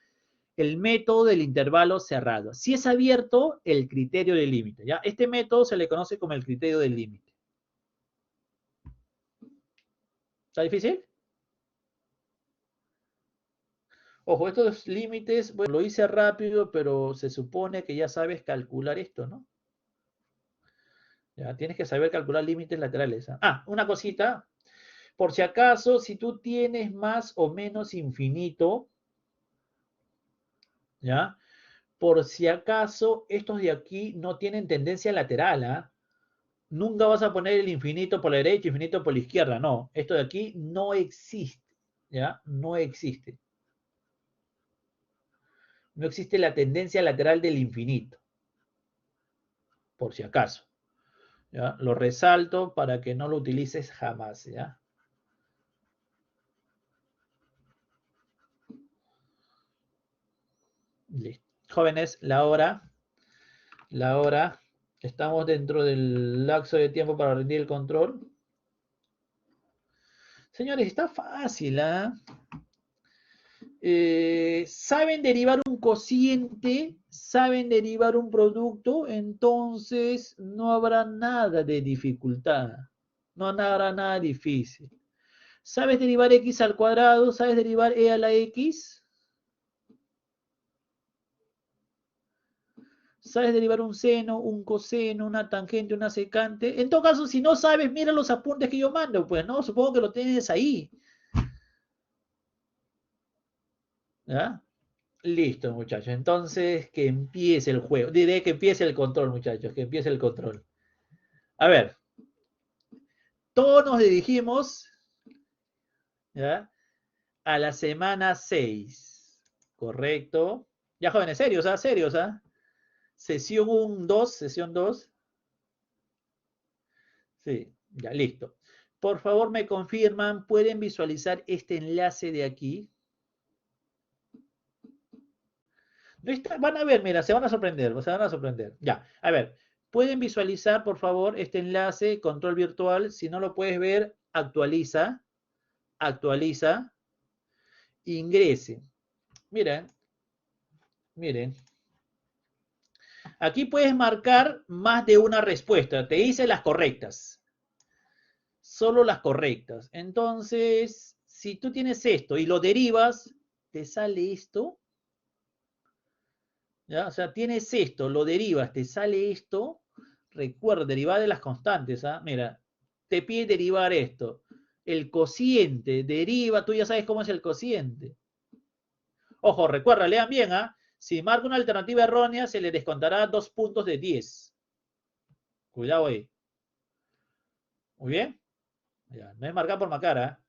el método del intervalo cerrado. Si es abierto, el criterio del límite. ¿Ya? Este método se le conoce como el criterio del límite. ¿Está difícil? Ojo, estos límites, bueno, lo hice rápido, pero se supone que ya sabes calcular esto, ¿no? Ya, tienes que saber calcular límites laterales. Una cosita. Por si acaso, si tú tienes más o menos infinito, ¿ya? Por si acaso, estos de aquí no tienen tendencia lateral, ¿ah? Nunca vas a poner el infinito por la derecha, infinito por la izquierda, no. Esto de aquí no existe, ¿ya? No existe. No existe la tendencia lateral del infinito, por si acaso, ¿ya? Lo resalto para que no lo utilices jamás, ¿ya? Listo. Jóvenes, la hora, estamos dentro del lapso de tiempo para rendir el control. Señores, está fácil, ¿ah? Saben derivar un cociente, saben derivar un producto, entonces no habrá nada de dificultad, no habrá nada difícil. ¿Sabes derivar x al cuadrado? ¿Sabes derivar e a la x? ¿Sabes derivar un seno, un coseno, una tangente, una secante? En todo caso, si no sabes, mira los apuntes que yo mando, pues, ¿no? Supongo que lo tienes ahí. ¿Ya? Listo, muchachos. Entonces, que empiece el juego. Diré que empiece el control, muchachos, que empiece el control. A ver, todos nos dirigimos, ¿ya? A la semana 6. ¿Correcto? Ya, jóvenes, serios, ¿ah? Serios, ¿ah? Sesión 1, 2, sesión 2. Sí, ya, listo. Por favor, me confirman, ¿pueden visualizar este enlace de aquí? Van a ver, mira, se van a sorprender, se van a sorprender. Ya, a ver, ¿pueden visualizar, por favor, este enlace, control virtual? Si no lo puedes ver, actualiza, actualiza, ingrese. Miren, miren. Aquí puedes marcar más de una respuesta. Te dice las correctas. Solo las correctas. Entonces, si tú tienes esto y lo derivas, te sale esto. ¿Ya? O sea, tienes esto, lo derivas, te sale esto. Recuerda, derivar de las constantes. ¿Ah? Mira, te pide derivar esto. El cociente deriva, tú ya sabes cómo es el cociente. Ojo, recuerda, lean bien, ¿ah? Si marca una alternativa errónea, se le descontará 2 puntos de 10. Cuidado ahí. Muy bien. Ya, no es marcar por marcar, ¿ah?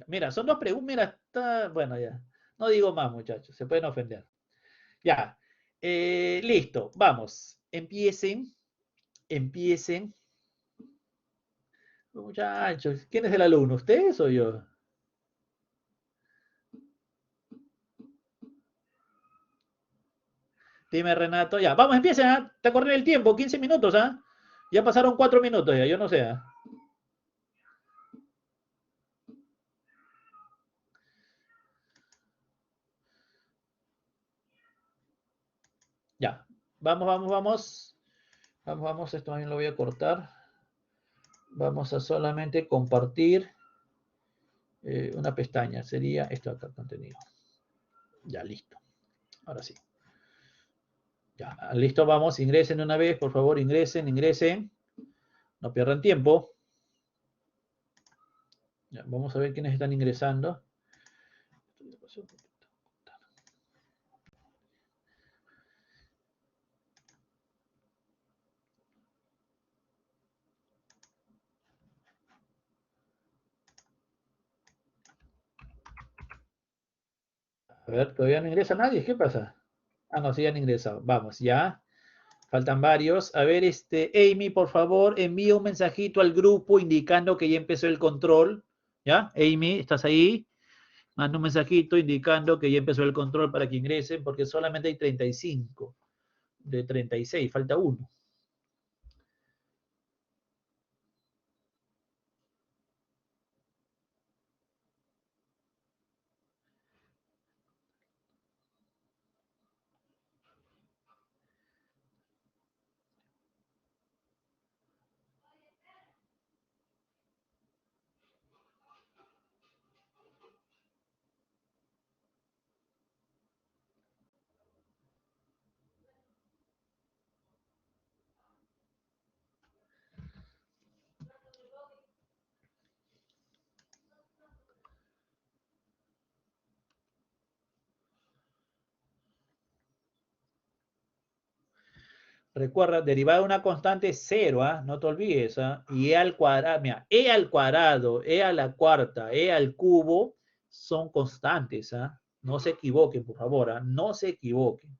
Mira, son dos preguntas. Mira, está. Bueno, ya. No digo más, muchachos. Se pueden ofender. Ya. Listo. Vamos. Empiecen. Empiecen. Muchachos, ¿quién es el alumno? ¿Ustedes o yo? Dime, Renato. Ya, vamos, empiecen, ¿ah? Te corrió el tiempo, 15 minutos, ¿ah? Ya pasaron 4 minutos ya, yo no sé, ¿ah? Vamos, vamos, vamos. Vamos, vamos, esto también lo voy a cortar. Vamos a solamente compartir una pestaña. Sería esto acá, contenido. Ya, listo. Ahora sí. Ya, listo, vamos. Ingresen una vez, por favor, ingresen, ingresen. No pierdan tiempo. Ya, vamos a ver quiénes están ingresando. A ver, todavía no ingresa nadie. ¿Qué pasa? Ah, no, sí han ingresado. Vamos, ya. Faltan varios. A ver, Amy, por favor, envía un mensajito al grupo indicando que ya empezó el control. ¿Ya? Amy, ¿estás ahí? Manda un mensajito indicando que ya empezó el control para que ingresen, porque solamente hay 35 de 36, falta uno. Recuerda, derivada de una constante es cero, ¿ah? No te olvides, ¿ah? Y e al cuadrado, mira, e al cuadrado, e a la cuarta, e al cubo son constantes, ¿ah? No se equivoquen, por favor, ¿ah? No se equivoquen.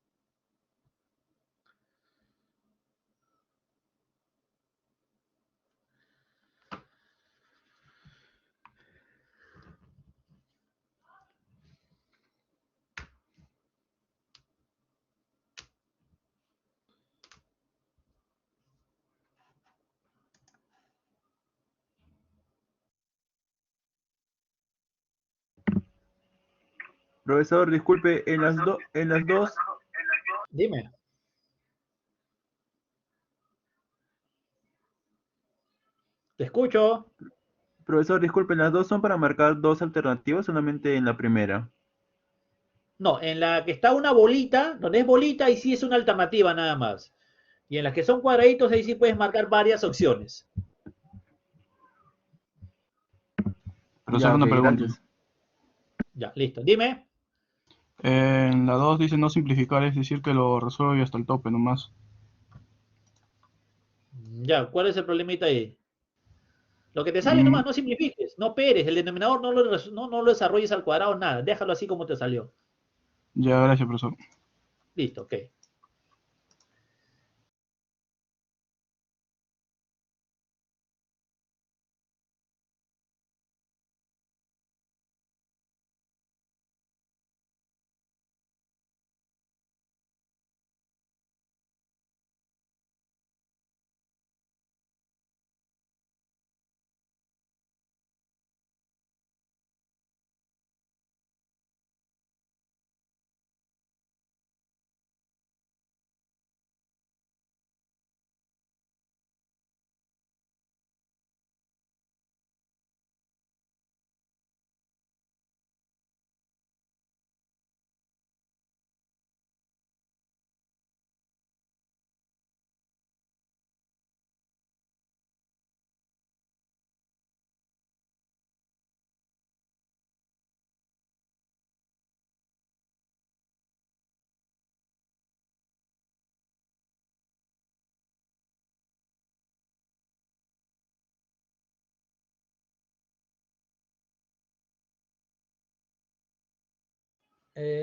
Profesor, disculpe, en las dos, Dime. Te escucho. profesor, disculpe, en las dos son para marcar dos alternativas, solamente en la primera. No, en la que está una bolita, donde es bolita, ahí sí es una alternativa nada más. Y en las que son cuadraditos, ahí sí puedes marcar varias opciones. Ya, Profesor, ok, una pregunta. gracias. Ya, listo. Dime. En la 2 dice no simplificar, es decir, que lo resuelve hasta el tope nomás. Ya, ¿cuál es el problemita ahí? Lo que te sale Mm, nomás, no simplifiques, no peres, el denominador no lo desarrolles al cuadrado, nada, déjalo así como te salió. ya, gracias, profesor. Listo, ok.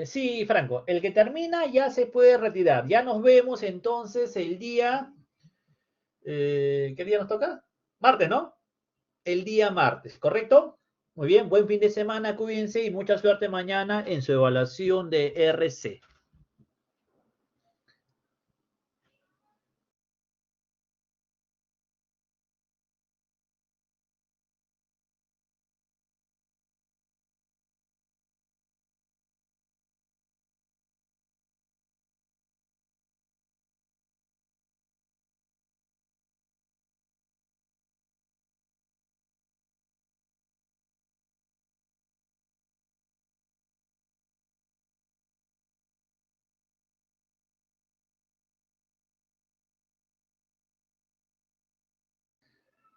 Sí, Franco, el que termina ya se puede retirar. Ya nos vemos entonces el día, ¿qué día nos toca? Martes, ¿no? El día martes, ¿correcto? Muy bien, buen fin de semana, cuídense y mucha suerte mañana en su evaluación de RC.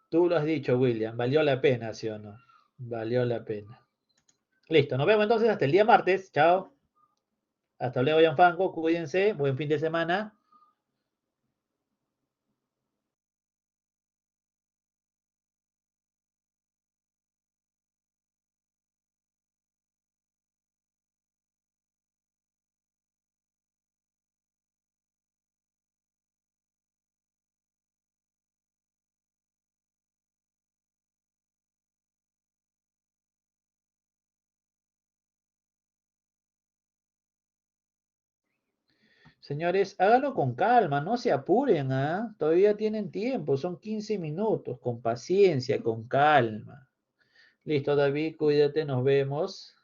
Tú lo has dicho, William. Valió la pena, ¿sí o no? Valió la pena. Listo, nos vemos entonces hasta el día martes. Chao. Hasta luego, Gianfranco. Cuídense. Buen fin de semana. Señores, háganlo con calma, no se apuren, ¿ah? Todavía tienen tiempo, son 15 minutos, con paciencia, con calma. Listo, David, cuídate, nos vemos.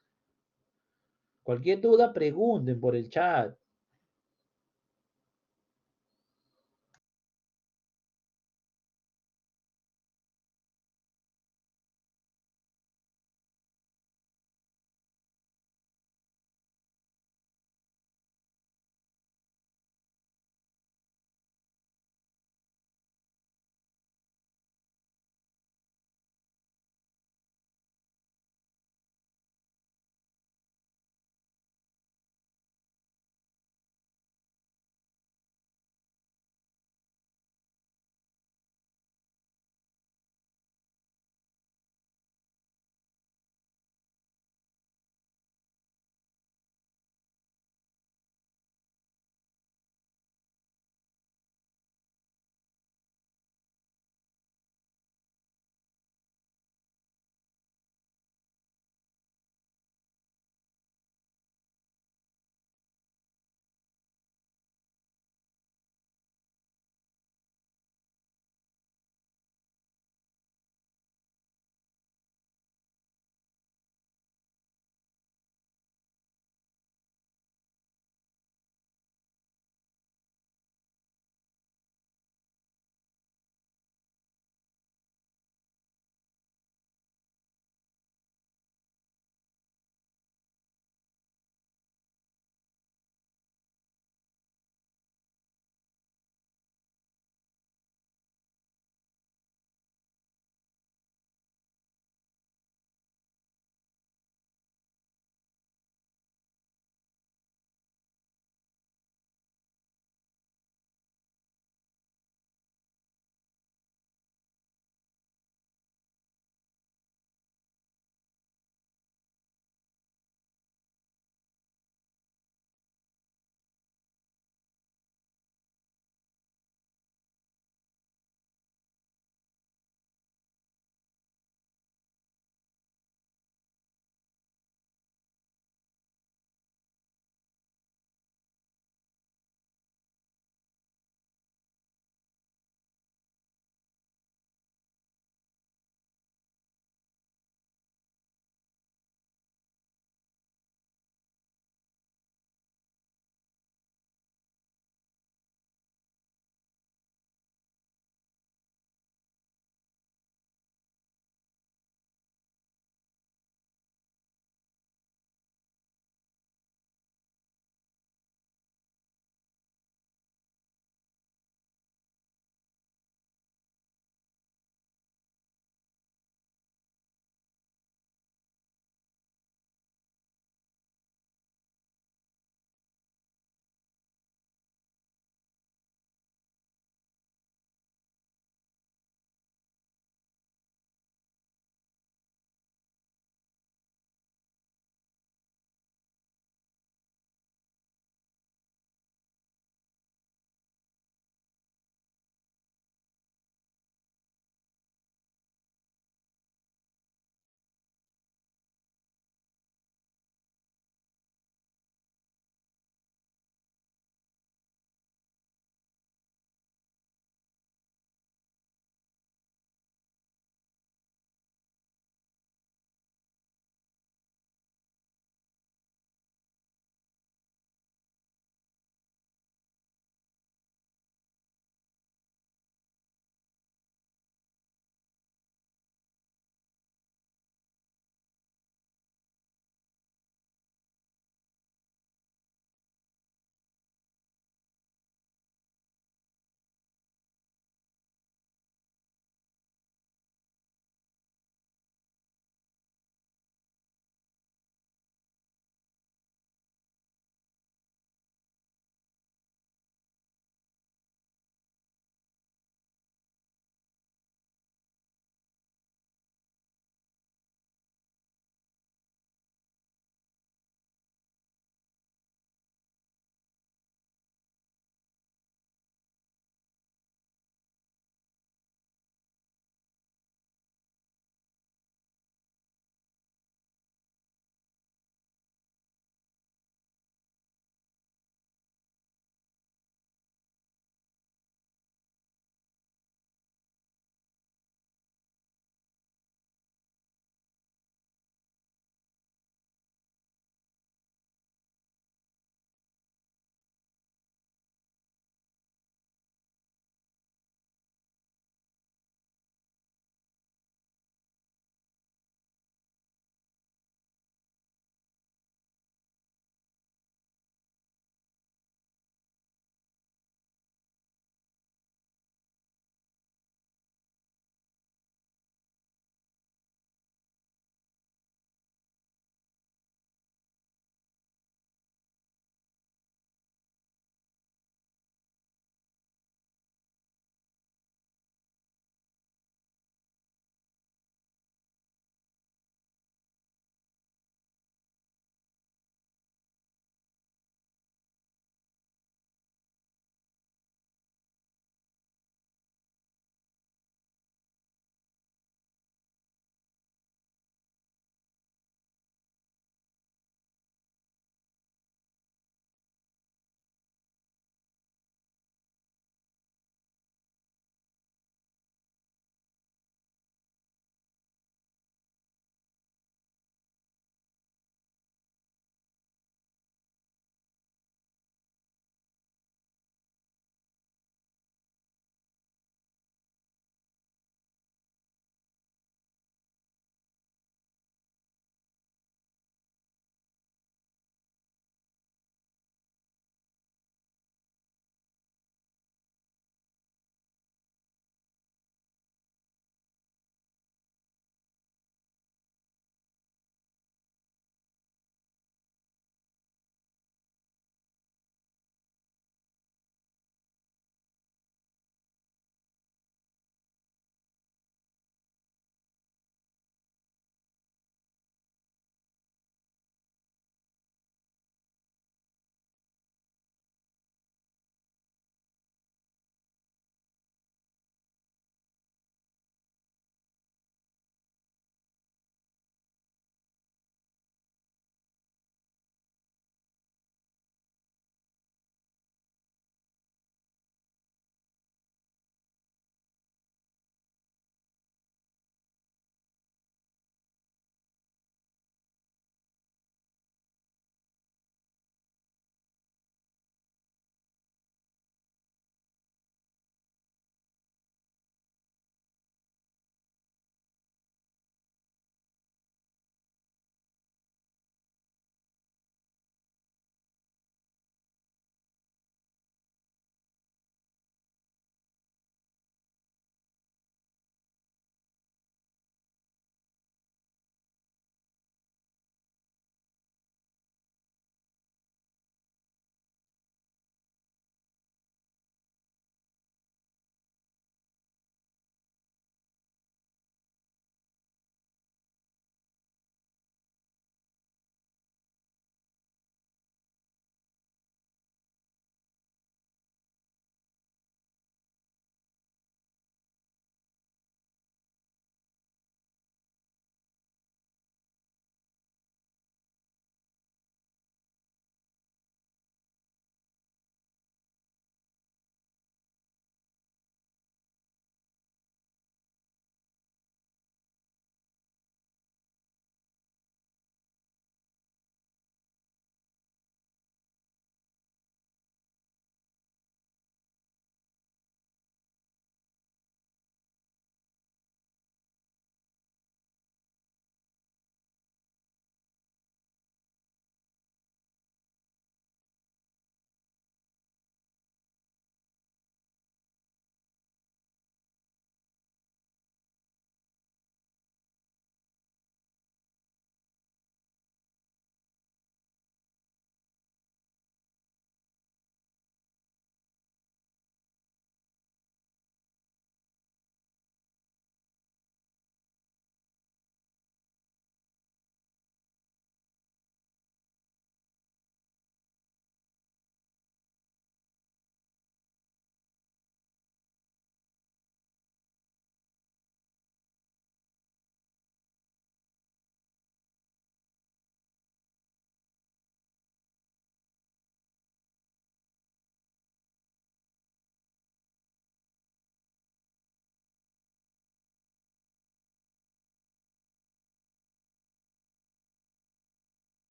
Cualquier duda, pregunten por el chat.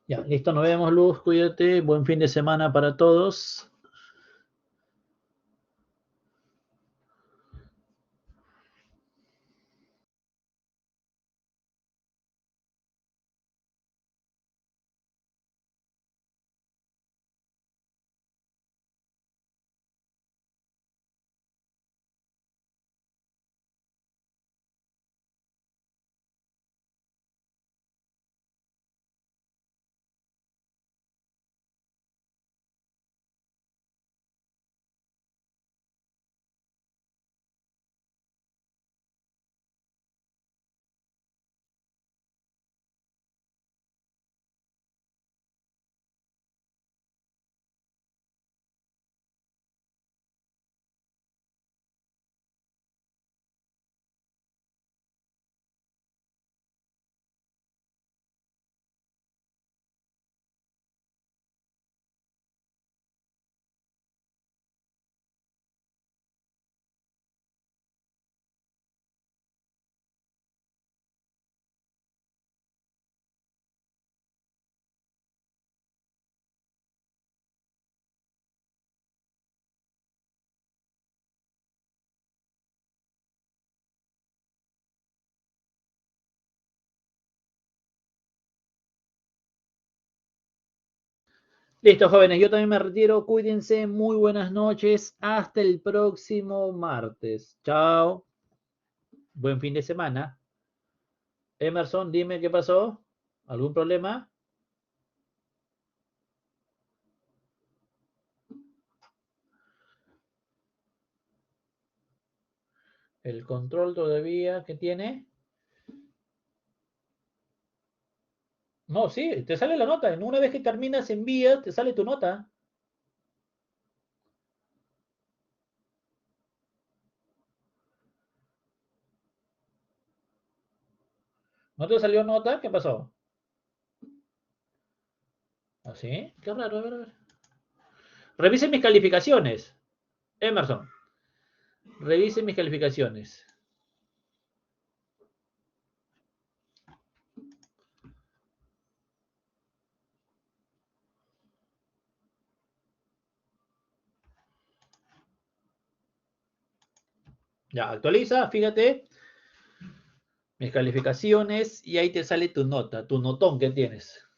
Ya, listo, nos vemos, Luz, cuídate, buen fin de semana para todos. Listo, jóvenes, yo también me retiro. Cuídense, muy buenas noches. Hasta el próximo martes. Chao. Buen fin de semana. Emerson, dime qué pasó. ¿Algún problema? El control todavía que tiene. No, sí, te sale la nota. En una vez que terminas, envías, te sale tu nota. ¿No te salió nota? ¿Qué pasó? ¿Así? Qué raro, a ver, a ver. Revisen mis calificaciones. Emerson, revisen mis calificaciones. Ya, actualiza, fíjate. Mis calificaciones y ahí te sale tu nota, tu notón que tienes.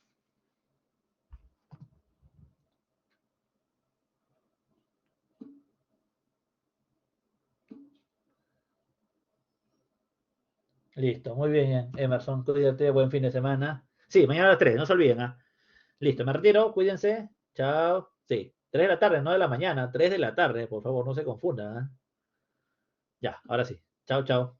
Listo, muy bien, Emerson, cuídate, buen fin de semana. Sí, mañana a las 3, no se olviden, ¿ah? Listo, me retiro, cuídense. Chao. Sí, 3 de la tarde, no de la mañana, 3 de la tarde, por favor, no se confundan, ¿ah? Ya, ahora sí. Chao, chao.